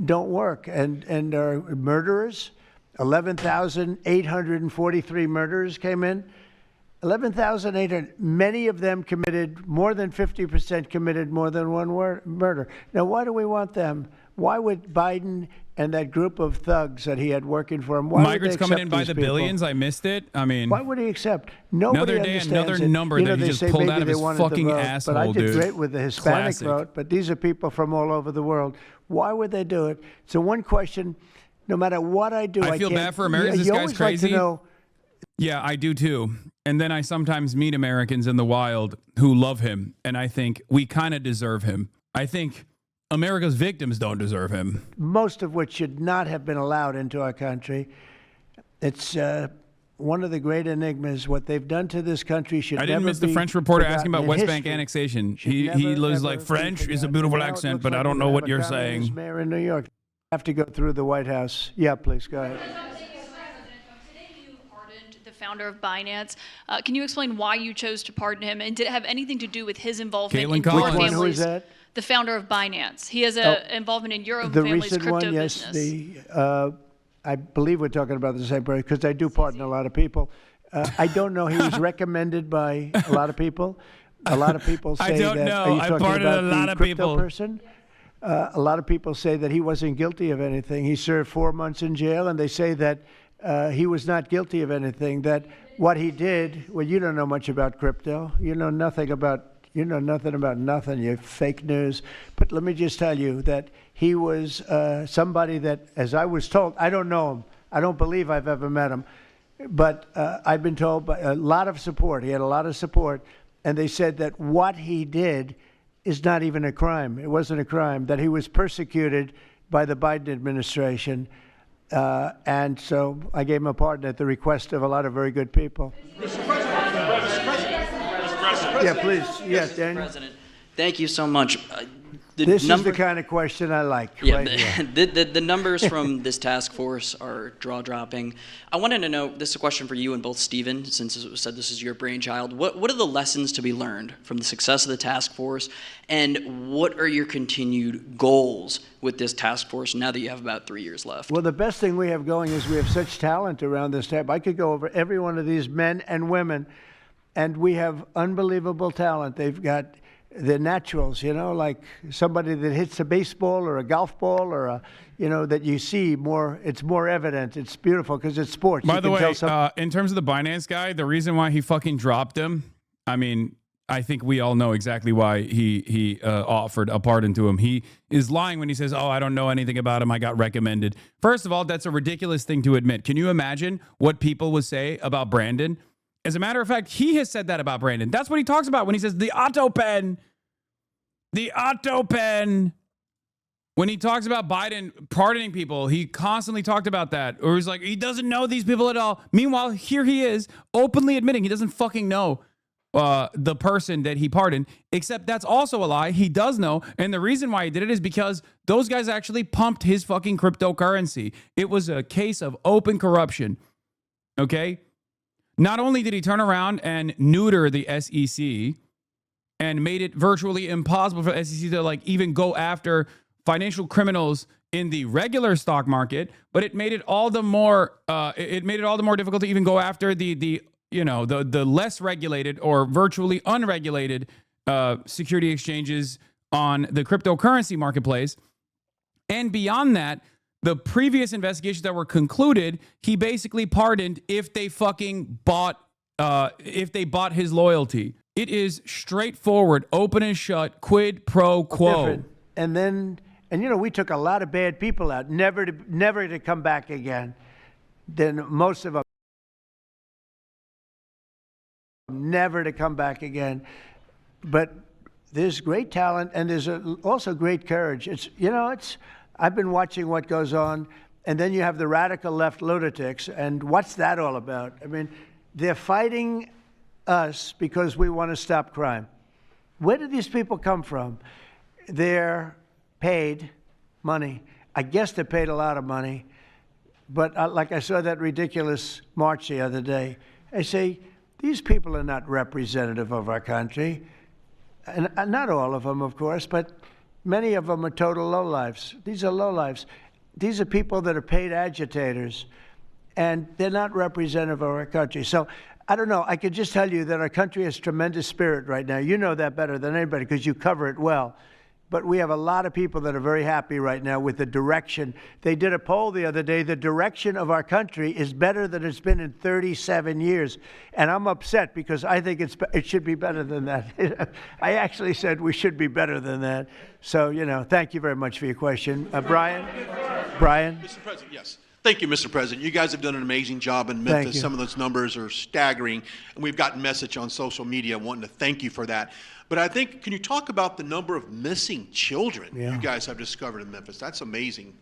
don't work and are murderers. 11,843 murderers came in. 11,800, many of them committed, more than 50% committed more than one murder. Now, why do we want them? Why would Biden and that group of thugs that he had working for him, why Migrants would they coming in accept by these the people? billions. I missed it. I mean, Why would he accept? Nobody another day, understands another it. number You know, that he they just say pulled maybe out of they his wanted to fucking vote, asshole, but I did dude. great with the Hispanic Classic. vote, but these are people from all over the world. Why would they do it? So one question, no matter what I do, I feel can't, bad for Americans. You This guy's always like crazy. to know, Yeah, I do too. And then I sometimes meet Americans in the wild who love him, and I think we kind of deserve him. I think America's victims don't deserve him. most of which should not have been allowed into our country. It's one of the great enigmas. What they've done to this country should I never didn't miss the be French reporter forgotten asking about in West Bank history. annexation. Should He never, was ever like, be French is a forgotten. beautiful Now it accent, looks but like I don't we know have what a you're communist saying. Mayor in New York. Have to go through the White House. Yeah, please go ahead. The founder of Binance. Can you explain why you chose to pardon him, and did it have anything to do with his involvement Caitlin in Collins. your Which one? Who is family's? that? The founder of Binance. He has a involvement in your own The family's recent crypto one, yes. business. I believe we're talking about the same person because I do pardon a lot of people. I don't know. He was recommended by a lot of people. A lot of people say I don't that. know. Are you I talking pardoned about a lot the of crypto people. person? A lot of people say that he wasn't guilty of anything. He served 4 months in jail, and they say that he was not guilty of anything. That what he did. Well, you don't know much about crypto. You know nothing about. You know nothing about nothing. You're fake news. But let me just tell you that he was somebody that, as I was told, I don't know him. I don't believe I've ever met him. But I've been told by a lot of support. He had a lot of support. And they said that what he did is not even a crime. It wasn't a crime. That he was persecuted by the Biden administration. And so I gave him a pardon at the request of a lot of very good people. Yeah, please. Yes, Daniel. President, thank you so much. This is the kind of question I like. Yeah, right here. the numbers from this task force are jaw-dropping. I wanted to know, this is a question for you and both Stephen, since it was said this is your brainchild. What are the lessons to be learned from the success of the task force, and what are your continued goals with this task force now that you have about 3 years left? Well, the best thing we have going is we have such talent around this table. I could go over every one of these men and women, and we have unbelievable talent. They've got the naturals, you know, like somebody that hits a baseball or a golf ball or a, you know, that you see more, it's more evident. It's beautiful because it's sports. By You the can way, tell in terms of the Binance guy, the reason why he fucking dropped him, I mean, I think we all know exactly why he offered a pardon to him. He is lying when he says, oh, I don't know anything about him. I got recommended. First of all, that's a ridiculous thing to admit. Can you imagine what people would say about Brandon? As a matter of fact, he has said that about Brandon. That's what he talks about when he says the auto pen. The auto pen. When he talks about Biden pardoning people, he constantly talked about that. Or he's like, he doesn't know these people at all. Meanwhile, here he is openly admitting he doesn't fucking know the person that he pardoned, except that's also a lie. He does know. And the reason why he did it is because those guys actually pumped his fucking cryptocurrency. It was a case of open corruption. Okay? Not only did he turn around and neuter the SEC and made it virtually impossible for the SEC to like even go after financial criminals in the regular stock market, but it made it all the more difficult to even go after the less regulated or virtually unregulated security exchanges on the cryptocurrency marketplace. And beyond that, the previous investigations that were concluded, he basically pardoned if they fucking bought his loyalty. It is straightforward, open and shut, quid pro quo. And we took a lot of bad people out, never to come back again. Then most of them never to come back again. But there's great talent and there's also great courage. I've been watching what goes on, and then you have the radical left lunatics, and what's that all about? I mean, they're fighting us because we want to stop crime. Where do these people come from? They're paid money. I guess they paid a lot of money. But like I saw that ridiculous march the other day. I say, these people are not representative of our country. And not all of them, of course, but many of them are total lowlifes. These are lowlifes. These are people that are paid agitators, and they're not representative of our country. So I don't know. I could just tell you that our country has tremendous spirit right now. You know that better than anybody because you cover it well. But we have a lot of people that are very happy right now with the direction. They did a poll the other day. The direction of our country is better than it's been in 37 years. And I'm upset because I think it should be better than that. I actually said we should be better than that. So, thank you very much for your question. Brian? Mr. President, yes. Thank you, Mr. President. You guys have done an amazing job in Memphis. Some of those numbers are staggering, and we've gotten message on social media wanting to thank you for that. But I think, can you talk about the number of missing children you guys have discovered in Memphis? That's amazing.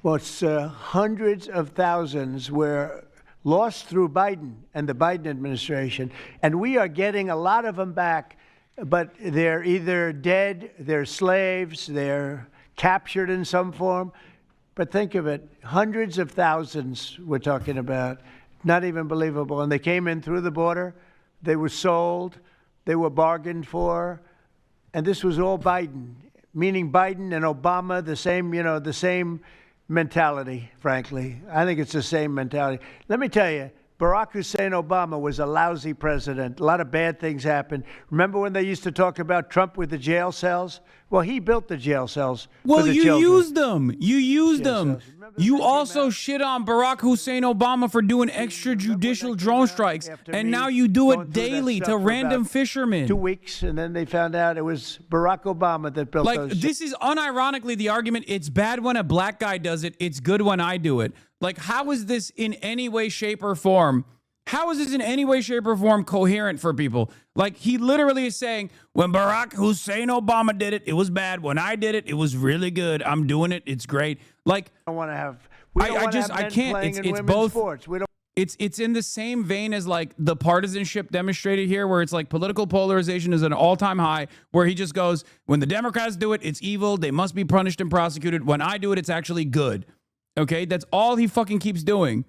Well, it's hundreds of thousands were lost through Biden and the Biden administration, and we are getting a lot of them back, but they're either dead, they're slaves, they're captured in some form. But think of it, hundreds of thousands we're talking about, not even believable. And they came in through the border, they were sold, they were bargained for, and this was all Biden, meaning Biden and Obama, the same mentality, frankly. I think it's the same mentality. Let me tell you, Barack Hussein Obama was a lousy president. A lot of bad things happened. Remember when they used to talk about Trump with the jail cells? Well, he built the jail cells. Well, for the you children. used them. You used them. You also shit on Barack Hussein Obama for doing extrajudicial drone strikes, and now you do it daily to random fishermen. 2 weeks, and then they found out it was Barack Obama that built those. This is unironically the argument, it's bad when a black guy does it, it's good when I do it. Like, how is this in any way, shape, or form? How is this in any way, shape, or form coherent for people? Like, he literally is saying, when Barack Hussein Obama did it, it was bad. When I did it, it was really good. I'm doing it. It's great. Like, I don't want to have. I can't. It's both. Sports. We don't. It's in the same vein as like the partisanship demonstrated here, where it's like political polarization is at an all-time high, where he just goes, when the Democrats do it, it's evil. They must be punished and prosecuted. When I do it, it's actually good. Okay, that's all he fucking keeps doing.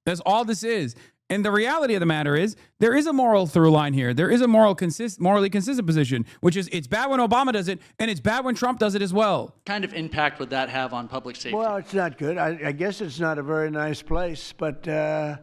That's all this is. And the reality of the matter is, there is a moral through line here. There is a morally consistent position, which is it's bad when Obama does it, and it's bad when Trump does it as well. What kind of impact would that have on public safety? Well, it's not good. I guess it's not a very nice place, but you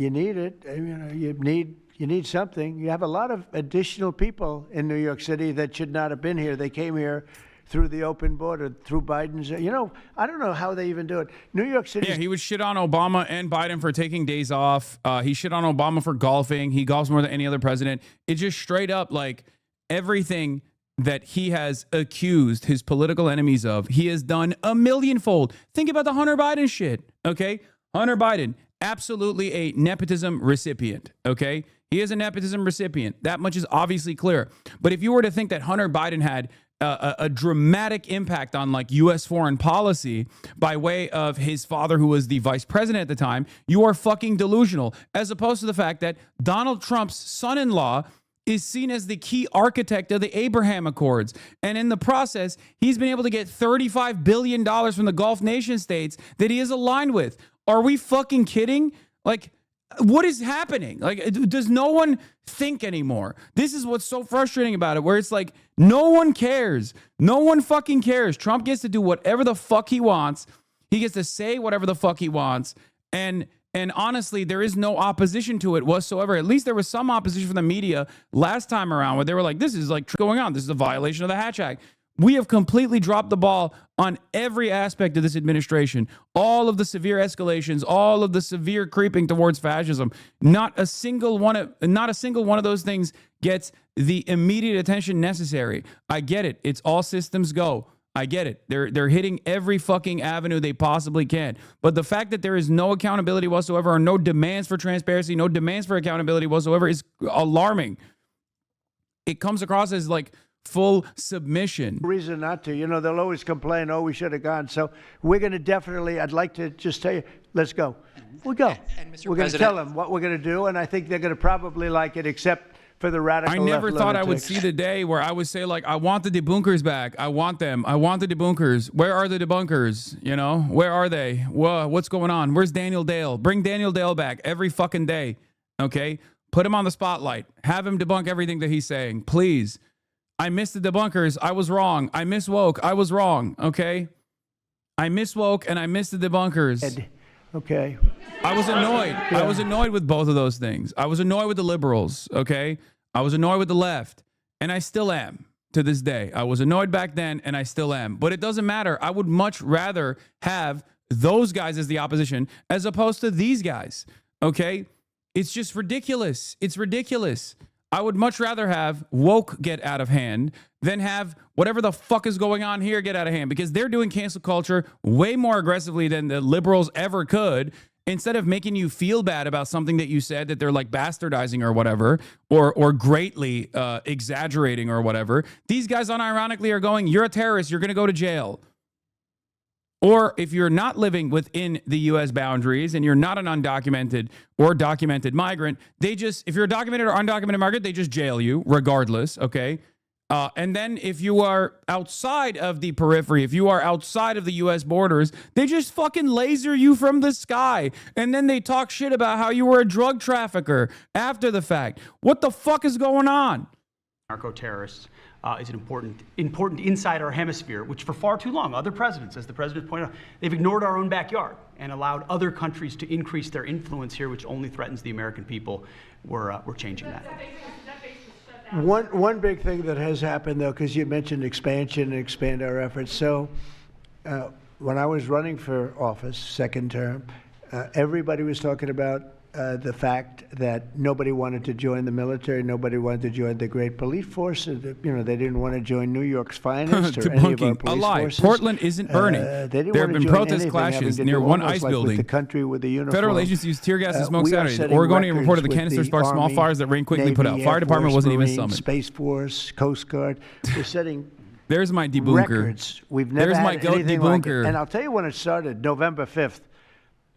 need it. You need something. You have a lot of additional people in New York City that should not have been here. They came here through the open border, through Biden's. I don't know how they even do it. New York City. Yeah, he would shit on Obama and Biden for taking days off. He shit on Obama for golfing. He golfs more than any other president. It's just straight up like everything that he has accused his political enemies of, he has done a millionfold. Think about the Hunter Biden shit, okay? Hunter Biden, absolutely a nepotism recipient, okay? He is a nepotism recipient. That much is obviously clear. But if you were to think that Hunter Biden had a dramatic impact on like U.S. foreign policy by way of his father, who was the vice president at the time, you are fucking delusional, as opposed to the fact that Donald Trump's son-in-law is seen as the key architect of the Abraham Accords. And in the process, he's been able to get $35 billion from the Gulf nation states that he is aligned with. Are we fucking kidding? Like, what is happening? Like, does no one think anymore? This is what's so frustrating about it, where it's like, no one cares. No one fucking cares. Trump gets to do whatever the fuck he wants. He gets to say whatever the fuck he wants. And honestly, there is no opposition to it whatsoever. At least there was some opposition from the media last time around where they were like, this is like going on. This is a violation of the Hatch Act. We have completely dropped the ball on every aspect of this administration. All of the severe escalations, all of the severe creeping towards fascism. Not a single one of those things gets the immediate attention necessary. I get it. It's all systems go. I get it. They're hitting every fucking avenue they possibly can. But the fact that there is no accountability whatsoever, or no demands for transparency, no demands for accountability whatsoever, is alarming. It comes across as like full submission. Reason not to. You know, they'll always complain, oh, we should have gone. So we're going to definitely, I'd like to just tell you, let's go. We'll go. We're going to tell them what we're going to do, and I think they're going to probably like it, except for the radical I never left thought I would lunatics. see the day where I would say, like, I want the debunkers back. I want them. I want the debunkers. Where are the debunkers? You know, where are they? Whoa, what's going on? Where's Daniel Dale? Bring Daniel Dale back every fucking day. Okay? Put him on the spotlight. Have him debunk everything that he's saying. Please. I missed the debunkers. I was wrong. I miswoke. I was wrong. Okay? I miswoke and I missed the debunkers. Okay. I was annoyed. I was annoyed with both of those things. I was annoyed with the liberals, okay? I was annoyed with the left, and I still am to this day. I was annoyed back then, and I still am. But it doesn't matter. I would much rather have those guys as the opposition as opposed to these guys, okay? It's just ridiculous. It's ridiculous. I would much rather have woke get out of hand than have whatever the fuck is going on here get out of hand, because they're doing cancel culture way more aggressively than the liberals ever could. Instead of making you feel bad about something that you said that they're like bastardizing or whatever, or greatly exaggerating or whatever, these guys unironically are going, you're a terrorist, you're going to go to jail. Or if you're not living within the U.S. boundaries and you're not an undocumented or documented migrant, they just, if you're a documented or undocumented migrant, they just jail you regardless, okay? And then if you are outside of the periphery, if you are outside of the U.S. borders, they just fucking laser you from the sky. And then they talk shit about how you were a drug trafficker after the fact. What the fuck is going on? Narco-terrorists is an important inside our hemisphere, which for far too long, other presidents, as the president pointed out, they've ignored our own backyard and allowed other countries to increase their influence here, which only threatens the American people. We're changing that. One big thing that has happened, though, because you mentioned expansion and expand our efforts. So when I was running for office, second term, everybody was talking about the fact that nobody wanted to join the military, nobody wanted to join the great police force. You know, they didn't want to join New York's finest or any of our police forces. Portland isn't burning. There have been protest clashes near one ICE building. The country with the uniform. Federal agents used tear gas and smoke Saturday. The Oregonian reported the canister sparked small fires that rain quickly put out. Fire department wasn't even summoned. Space Force, Coast Guard. We're setting There's my debunker. records. We've never There's had my goat anything like it. debunker. And I'll tell you when it started, November 5th.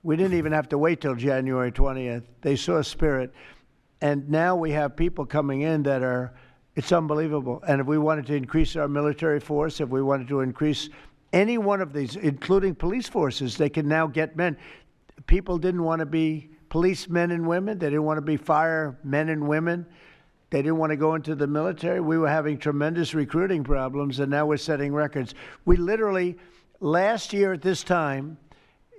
We didn't even have to wait till January 20th. They saw spirit. And now we have people coming in that are, it's unbelievable. And if we wanted to increase our military force, if we wanted to increase any one of these, including police forces, they can now get men. People didn't want to be policemen and women. They didn't want to be firemen and women. They didn't want to go into the military. We were having tremendous recruiting problems, and now we're setting records. We literally, last year at this time,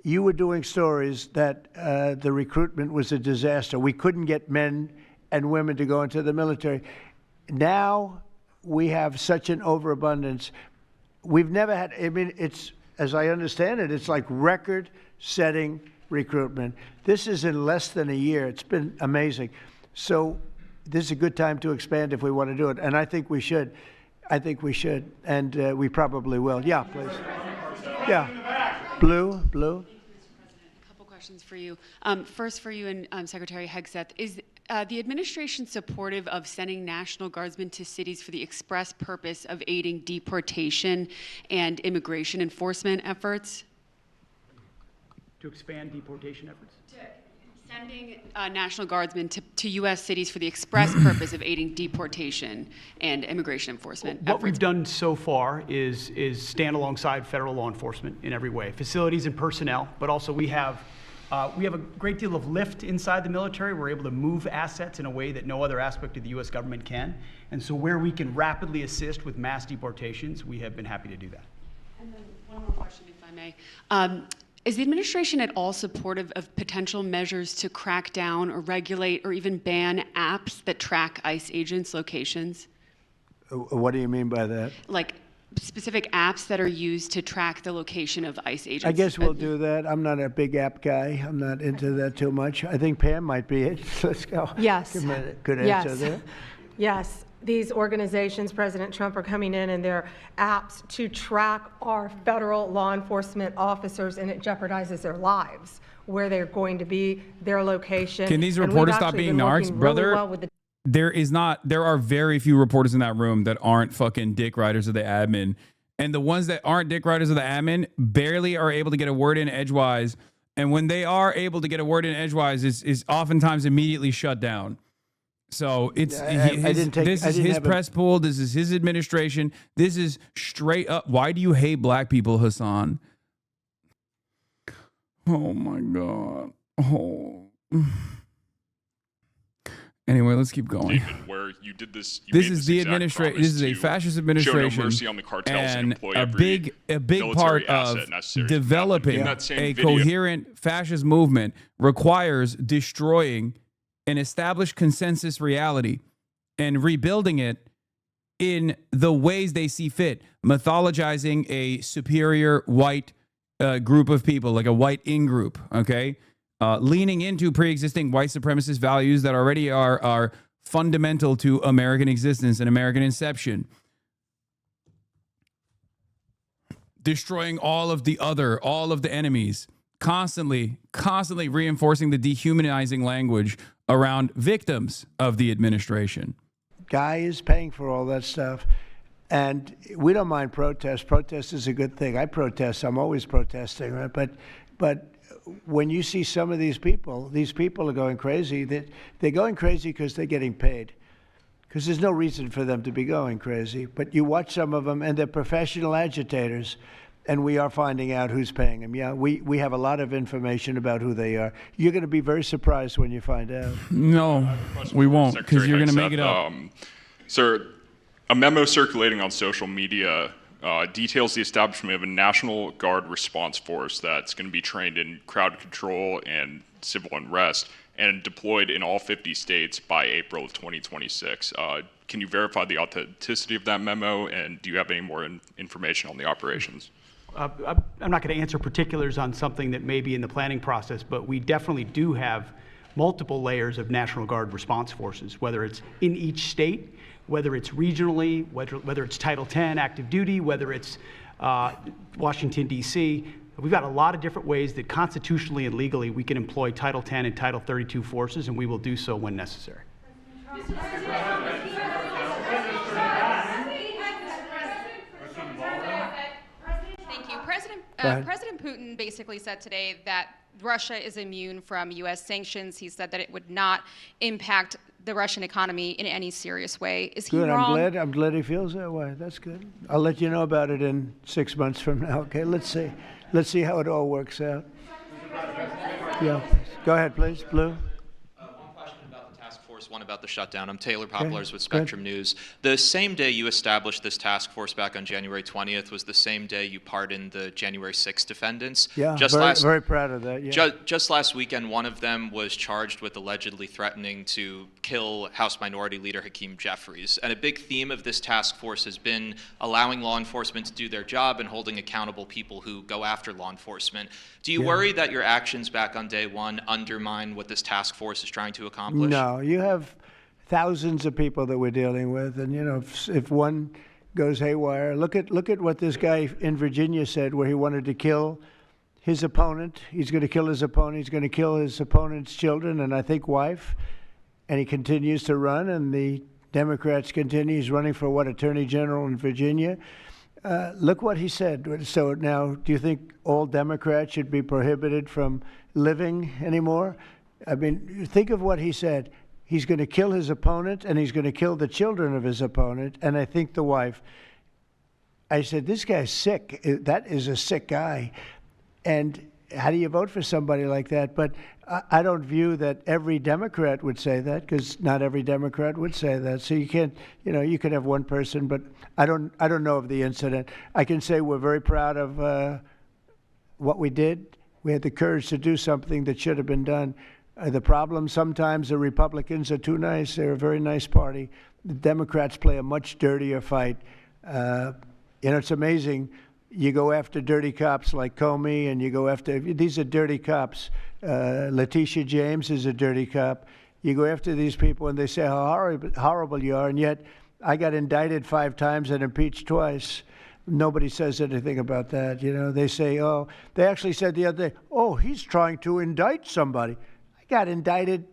you were doing stories that the recruitment was a disaster. We couldn't get men and women to go into the military. Now we have such an overabundance. We've never had, I mean, it's, as I understand it, it's like record-setting recruitment. This is in less than a year. It's been amazing. So this is a good time to expand if we want to do it. And I think we should. I think we should. And we probably will. Yeah, please. Yeah. Blue. questions for you. First for you and Secretary Hegseth, is the administration supportive of sending National Guardsmen to cities for the express purpose of aiding deportation and immigration enforcement efforts? To expand deportation efforts? Sending National Guardsmen to U.S. cities for the express purpose of aiding deportation and immigration enforcement What efforts. we've done so far is stand alongside federal law enforcement in every way, facilities and personnel, but also we have a great deal of lift inside the military. We're able to move assets in a way that no other aspect of the U.S. government can. And so where we can rapidly assist with mass deportations, we have been happy to do that. And then one more question, if I may. Is the administration at all supportive of potential measures to crack down or regulate or even ban apps that track ICE agents' locations? What do you mean by that? Like specific apps that are used to track the location of ICE agents? I guess we'll do that. I'm not a big app guy. I'm not into that too much. I think Pam might be it. Let's go. Yes. Give me a good answer there. Yes. These organizations, President Trump, are coming in and their apps to track our federal law enforcement officers, and it jeopardizes their lives, where they're going to be, their location. Can these And we've reporters stop actually being been narcs, working brother? really well with the There are very few reporters in that room that aren't fucking dick riders of the admin. And the ones that aren't dick riders of the admin barely are able to get a word in edgewise. And when they are able to get a word in edgewise, is oftentimes immediately shut down. So it's this is his press pool. This is his administration. This is straight up. Why do you hate black people, Hasan? Oh my God. Oh. Anyway, let's keep going. David, where you did this. This is the administration. This is a fascist administration. Show no mercy on the cartels and employ a big part of developing a coherent fascist movement requires destroying an established consensus reality and rebuilding it in the ways they see fit, mythologizing a superior white group of people, like a white in-group, okay? Leaning into pre-existing white supremacist values that already are fundamental to American existence and American inception. Destroying all of the enemies, constantly reinforcing the dehumanizing language around victims of the administration. Guy is paying for all that stuff. And we don't mind protest. Protest is a good thing. I protest. I'm always protesting, right? But when you see some of these people are going crazy. They're going crazy because they're getting paid. Because there's no reason for them to be going crazy. But you watch some of them, and they're professional agitators. And we are finding out who's paying them. Yeah, we have a lot of information about who they are. You're going to be very surprised when you find out. No, we won't, because you're going to make it up. Sir, a memo circulating on social media details the establishment of a National Guard response force that's going to be trained in crowd control and civil unrest and deployed in all 50 states by April of 2026. Can you verify the authenticity of that memo, and do you have any more information on the operations? I'm not going to answer particulars on something that may be in the planning process, but we definitely do have multiple layers of National Guard response forces, whether it's in each state, whether it's regionally, whether it's Title 10 active duty, whether it's Washington, D.C. We've got a lot of different ways that constitutionally and legally we can employ Title 10 and Title 32 forces, and we will do so when necessary. Thank you. President Putin basically said today that Russia is immune from U.S. sanctions. He said that it would not impact the Russian economy in any serious way. Is he good. wrong? I'm glad he feels that way. That's good. I'll let you know about it in 6 months from now. Okay, let's see how it all works out. Yeah, go ahead, please, Blue. One about the shutdown. I'm Taylor Poplars with Spectrum News. The same day you established this task force back on January 20th was the same day you pardoned the January 6th defendants. Yeah, very proud of that. Yeah. Just last weekend, one of them was charged with allegedly threatening to kill House Minority Leader Hakeem Jeffries. And a big theme of this task force has been allowing law enforcement to do their job and holding accountable people who go after law enforcement. Do you worry that your actions back on day one undermine what this task force is trying to accomplish? No, you have thousands of people that we're dealing with, and you know, if one goes haywire, look at what this guy in Virginia said, where he wanted to kill his opponent. He's going to kill his opponent. He's going to kill his opponent's children and I think wife. And he continues to run, and the Democrats continue. He's running for what, Attorney General in Virginia? Look what he said. So now, do you think all Democrats should be prohibited from living anymore? I mean, think of what he said. He's going to kill his opponent, and he's going to kill the children of his opponent, and I think the wife. I said, this guy's sick. That is a sick guy. And how do you vote for somebody like that? But I don't view that every Democrat would say that, because not every Democrat would say that. So you can't, you could have one person, but I don't know of the incident. I can say we're very proud of what we did. We had the courage to do something that should have been done. The problem sometimes the Republicans are too nice. They're a very nice party. The Democrats play a much dirtier fight. It's amazing. You go after dirty cops like Comey, and you go after, these are dirty cops. Letitia James is a dirty cop. You go after these people and they say how horrible you are, and yet I got indicted 5 times and impeached twice. Nobody says anything about that. They say, they actually said the other day, he's trying to indict somebody. I got indicted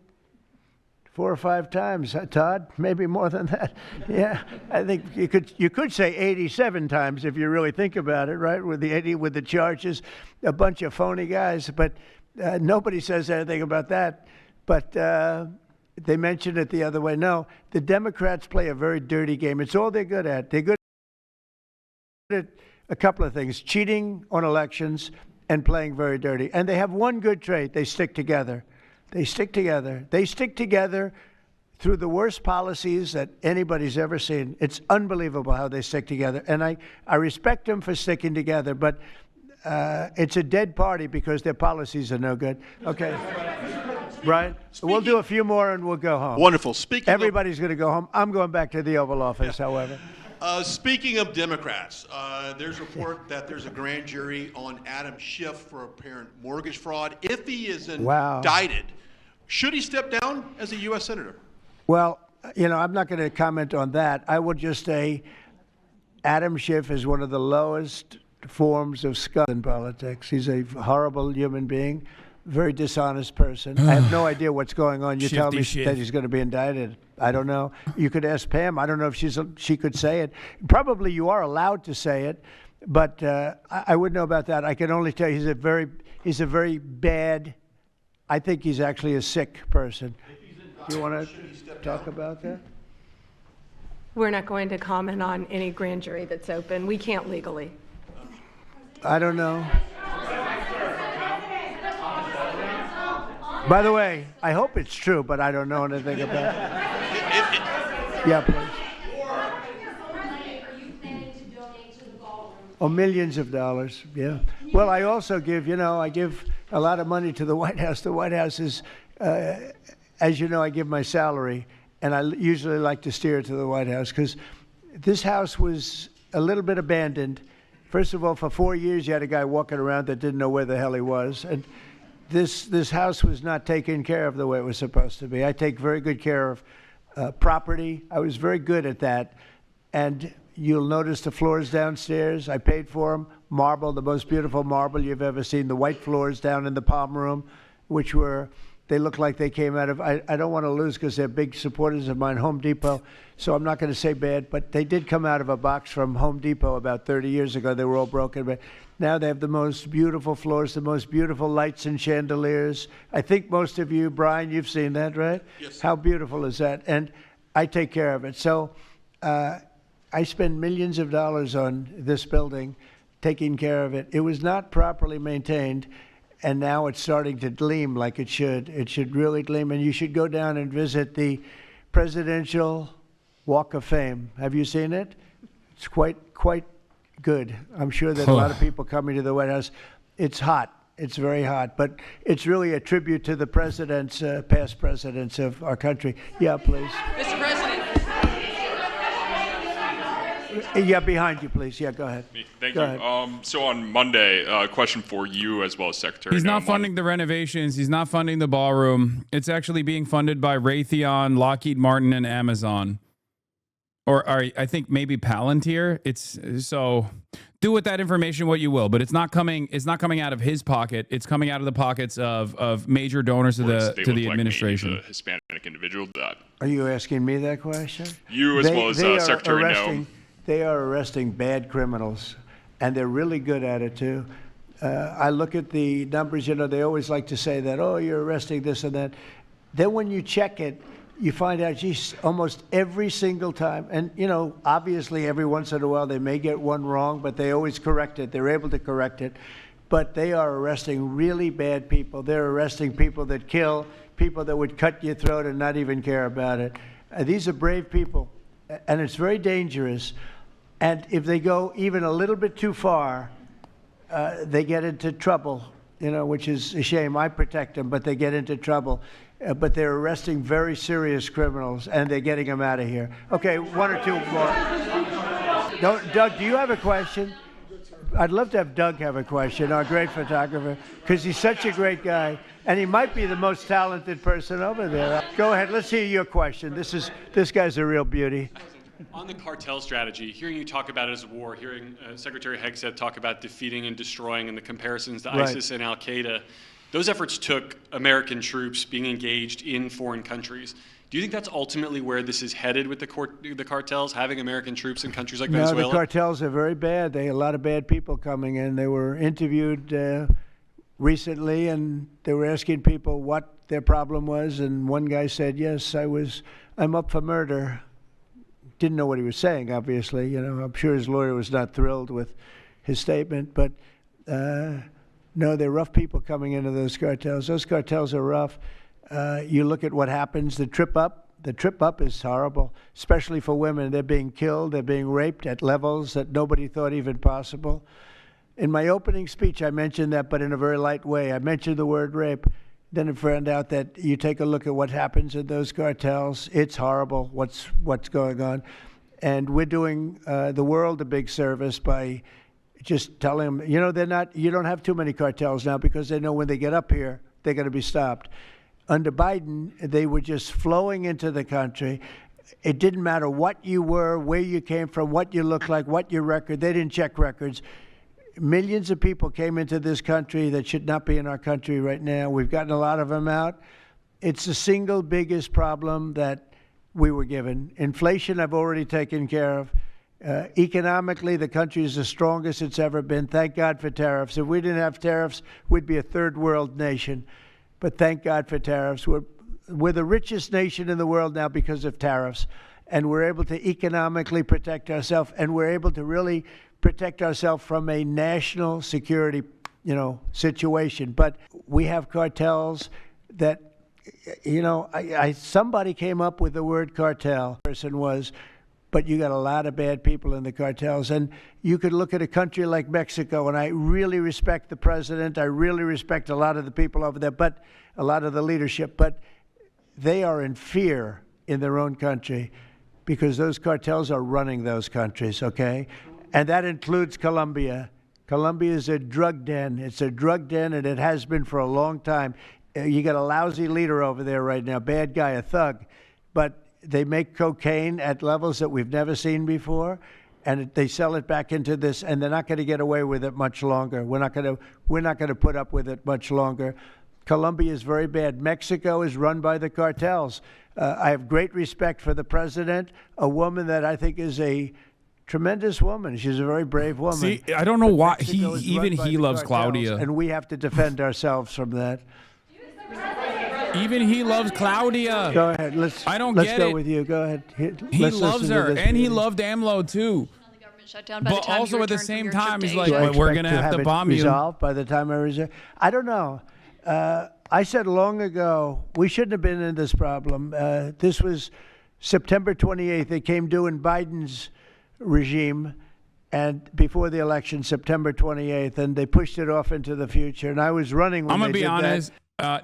4 or 5 times, Todd, maybe more than that. Yeah, I think you could say 87 times if you really think about it, right? With the charges, a bunch of phony guys, but nobody says anything about that. But they mentioned it the other way. No, the Democrats play a very dirty game. It's all they're good at. They're good at a couple of things: cheating on elections and playing very dirty. And they have one good trait: they stick together. They stick together. They stick together through the worst policies that anybody's ever seen. It's unbelievable how they stick together. And I respect them for sticking together, but it's a dead party because their policies are no good. Okay. Right? We'll do a few more and we'll go home. Wonderful. Everybody's going to go home. I'm going back to the Oval Office, however. Speaking of Democrats, there's a report that there's a grand jury on Adam Schiff for apparent mortgage fraud. If he is indicted, should he step down as a U.S. Senator? Well, I'm not going to comment on that. I would just say Adam Schiff is one of the lowest forms of scum in politics. He's a horrible human being, very dishonest person. I have no idea what's going on. You tell me that he's going to be indicted. I don't know. You could ask Pam. I don't know if she could say it. Probably you are allowed to say it, but I wouldn't know about that. I can only tell you he's a very bad. I think he's actually a sick person. Do you want to talk about that? We're not going to comment on any grand jury that's open. We can't legally. I don't know. By the way, I hope it's true, but I don't know anything about it. Yeah, please. Oh, millions of dollars, yeah. Well, I also give, I give a lot of money to the White House. The White House is, as you know, I give my salary, and I usually like to steer to the White House because this house was a little bit abandoned. First of all, for 4 years, you had a guy walking around that didn't know where the hell he was. And this house was not taken care of the way it was supposed to be. I take very good care of property. I was very good at that. And you'll notice the floors downstairs, I paid for them. Marble, the most beautiful marble you've ever seen. The white floors down in the Palm Room, they look like they came out of, I don't want to lose because they're big supporters of mine, Home Depot, so I'm not going to say bad, but they did come out of a box from Home Depot about 30 years ago. They were all broken, but now they have the most beautiful floors, the most beautiful lights and chandeliers. I think most of you, Brian, you've seen that, right? Yes. How beautiful is that? And I take care of it. So I spend millions of dollars on this building, taking care of it. It was not properly maintained, and now it's starting to gleam like it should. It should really gleam, and you should go down and visit the Presidential Walk of Fame. Have you seen it? It's quite good. I'm sure that a lot of people coming to the White House. It's hot. It's very hot, but it's really a tribute to the presidents, past presidents of our country. Yeah, please. Mr. President. Yeah, behind you, please. Yeah, go ahead. Thank Go you. ahead. So on Monday, a question for you as well as Secretary. He's not funding the renovations. He's not funding the ballroom. It's actually being funded by Raytheon, Lockheed Martin, and Amazon. Or I think maybe Palantir. It's so do with that information what you will, but it's not coming out of his pocket. It's coming out of the pockets of major donors to the administration. A Hispanic individual that. Are you asking me that question? You as well as Secretary No. They are arresting bad criminals, and they're really good at it too. I look at the numbers. They always like to say that, oh, you're arresting this and that. Then when you check it, you find out, geez, almost every single time, and obviously every once in a while they may get one wrong, but they always correct it. They're able to correct it. But they are arresting really bad people. They're arresting people that kill, people that would cut your throat and not even care about it. These are brave people, and it's very dangerous. And if they go even a little bit too far, they get into trouble, which is a shame. I protect them, but they get into trouble. But they're arresting very serious criminals, and they're getting them out of here. Okay, one or two more. Doug, do you have a question? I'd love to have Doug have a question, our great photographer, because he's such a great guy, and he might be the most talented person over there. Go ahead, let's hear your question. This guy's a real beauty. On the cartel strategy, hearing you talk about it as a war, hearing Secretary Hegseth talk about defeating and destroying and the comparisons to ISIS and Al-Qaeda, those efforts took American troops being engaged in foreign countries. Do you think that's ultimately where this is headed with the cartels, having American troops in countries like Venezuela? No, the cartels are very bad. They had a lot of bad people coming in. They were interviewed recently, and they were asking people what their problem was, and one guy said, yes, I'm up for murder. Didn't know what he was saying, obviously. I'm sure his lawyer was not thrilled with his statement, but no, they're rough people coming into those cartels. Those cartels are rough. You look at what happens, the trip up is horrible, especially for women. They're being killed, they're being raped at levels that nobody thought even possible. In my opening speech, I mentioned that, but in a very light way. I mentioned the word rape. Then I found out that you take a look at what happens in those cartels. It's horrible what's going on. And we're doing the world a big service by just telling them, you don't have too many cartels now because they know when they get up here, they're going to be stopped. Under Biden, they were just flowing into the country. It didn't matter what you were, where you came from, what you looked like, what your record. They didn't check records. Millions of people came into this country that should not be in our country right now. We've gotten a lot of them out. It's the single biggest problem that we were given. Inflation, I've already taken care of. Economically, the country is the strongest it's ever been. Thank God for tariffs. If we didn't have tariffs, we'd be a third world nation. But thank God for tariffs. We're the richest nation in the world now because of tariffs. And we're able to economically protect ourselves, and we're able to really protect ourselves from a national security, situation. But we have cartels that, somebody came up with the word cartel. Person was, but you got a lot of bad people in the cartels. And you could look at a country like Mexico, and I really respect the president. I really respect a lot of the people over there, but a lot of the leadership. But they are in fear in their own country because those cartels are running those countries, okay? And that includes Colombia. Colombia is a drug den. It's a drug den, and it has been for a long time. You got a lousy leader over there right now, bad guy, a thug. But they make cocaine at levels that we've never seen before, and they sell it back into this, and they're not going to get away with it much longer. We're not going to put up with it much longer. Colombia is very bad. Mexico is run by the cartels. I have great respect for the president, a woman that I think is a tremendous woman. She's a very brave woman. See, I don't know why he loves cartels, Claudia, and we have to defend ourselves from that. Even he loves Claudia. Go ahead. Let's go with you. Go ahead. He loves her, and he loved AMLO too. But also at the same time, he's like, we're going to have to bomb you. Resolved by the time I resolve? I don't know. I said long ago, we shouldn't have been in this problem. This was September 28th. It came due in Biden's regime, and before the election, September 28th, and they pushed it off into the future. And I was running when I'm going to they be did honest,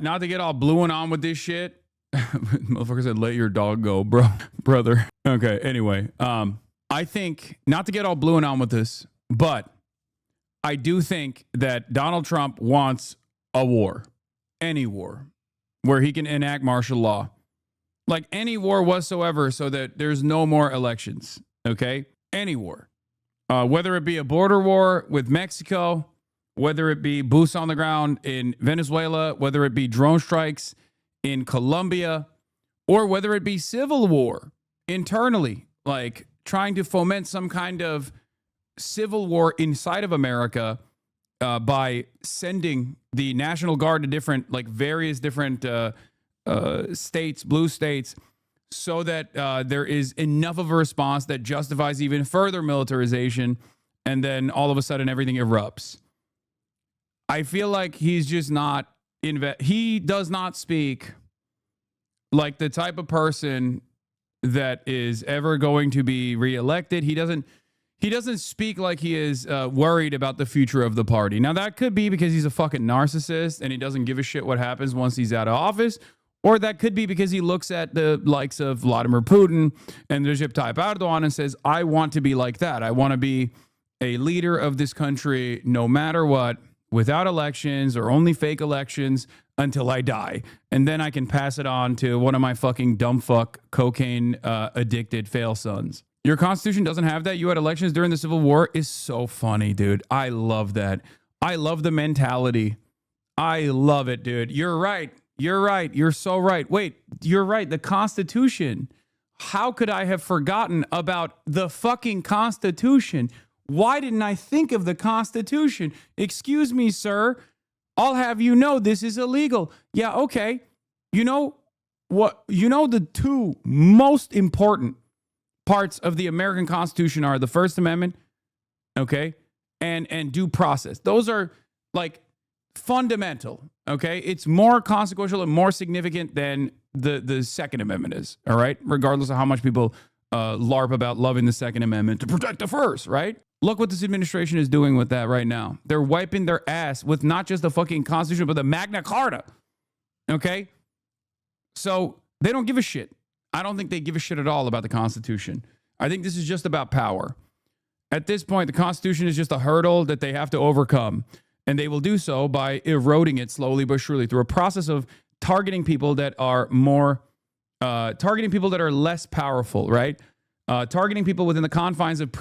not to get all blue and on with this shit. Motherfucker said, let your dog go, brother. Okay, anyway, I think, not to get all blue and on with this, but I do think that Donald Trump wants a war, any war, where he can enact martial law. Like any war whatsoever, so that there's no more elections, okay? Any war. Whether it be a border war with Mexico, whether it be boots on the ground in Venezuela, whether it be drone strikes in Colombia, or whether it be civil war internally, like trying to foment some kind of civil war inside of America by sending the National Guard to different, like various different states, blue states, so that there is enough of a response that justifies even further militarization, and then all of a sudden everything erupts. I feel like he's just not he does not speak like the type of person that is ever going to be reelected. He doesn't speak like he is worried about the future of the party. Now, that could be because he's a fucking narcissist and he doesn't give a shit what happens once he's out of office. Or that could be because he looks at the likes of Vladimir Putin and Recep Tayyip Erdogan and says, I want to be like that. I want to be a leader of this country no matter what, without elections or only fake elections until I die. And then I can pass it on to one of my fucking dumb fuck cocaine addicted fail sons. Your Constitution doesn't have that. You had elections during the Civil War is so funny, dude. I love that. I love the mentality. I love it, dude. You're right. You're right. You're so right. Wait, you're right. The Constitution. How could I have forgotten about the fucking Constitution? Why didn't I think of the Constitution? Excuse me, sir. I'll have you know this is illegal. Yeah, okay. You know what? You know the two most important parts of the American Constitution are the First Amendment, okay, and due process. Those are like fundamental, okay? It's more consequential and more significant than the Second Amendment is, all right? Regardless of how much people LARP about loving the Second Amendment to protect the First, right? Look what this administration is doing with that right now. They're wiping their ass with not just the fucking Constitution, but the Magna Carta, okay? So they don't give a shit. I don't think they give a shit at all about the Constitution. I think this is just about power. At this point, the Constitution is just a hurdle that they have to overcome. And they will do so by eroding it slowly but surely through a process of targeting people that are less powerful, right? Targeting people within the confines of the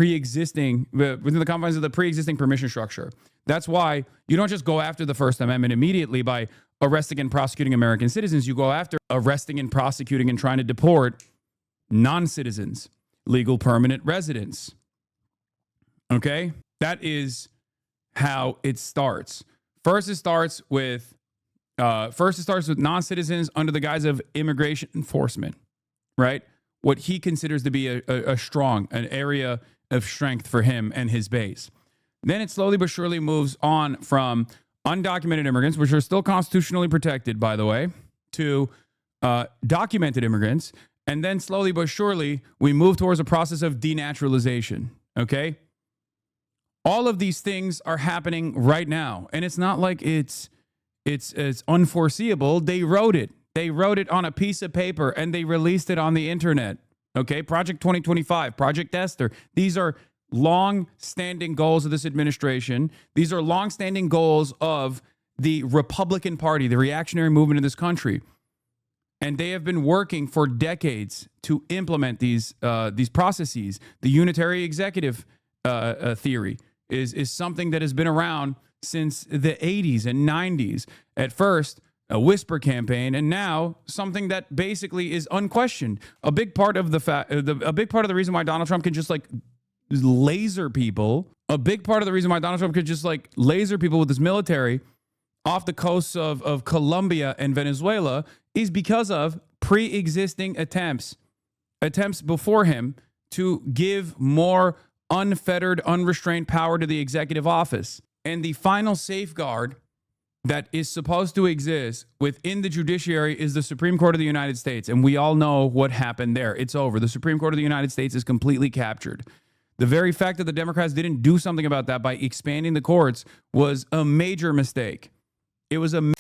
pre-existing permission structure. That's why you don't just go after the First Amendment immediately by arresting and prosecuting American citizens. You go after arresting and prosecuting and trying to deport non-citizens, legal permanent residents. Okay? That is how it starts. First it starts with non-citizens under the guise of immigration enforcement, right? What he considers to be an area of strength for him and his base. Then it slowly but surely moves on from undocumented immigrants, which are still constitutionally protected, by the way, to documented immigrants. And then slowly but surely, we move towards a process of denaturalization, okay? All of these things are happening right now. And it's not like it's unforeseeable. They wrote it. They wrote it on a piece of paper and they released it on the internet. Okay, Project 2025, Project Esther. These are long-standing goals of this administration. These are long-standing goals of the Republican Party, the reactionary movement in this country. And they have been working for decades to implement these processes. The unitary executive theory is something that has been around since the 80s and 90s. At first, a whisper campaign, and now something that basically is unquestioned. A big part of the reason why Donald Trump can just like laser people. A big part of the reason why Donald Trump could just like laser people with his military off the coasts of Colombia and Venezuela is because of pre-existing attempts before him to give more unfettered, unrestrained power to the executive office. And the final safeguard that is supposed to exist within the judiciary is the Supreme Court of the United States. And we all know what happened there. It's over. The Supreme Court of the United States is completely captured. The very fact that the Democrats didn't do something about that by expanding the courts was a major mistake. It was a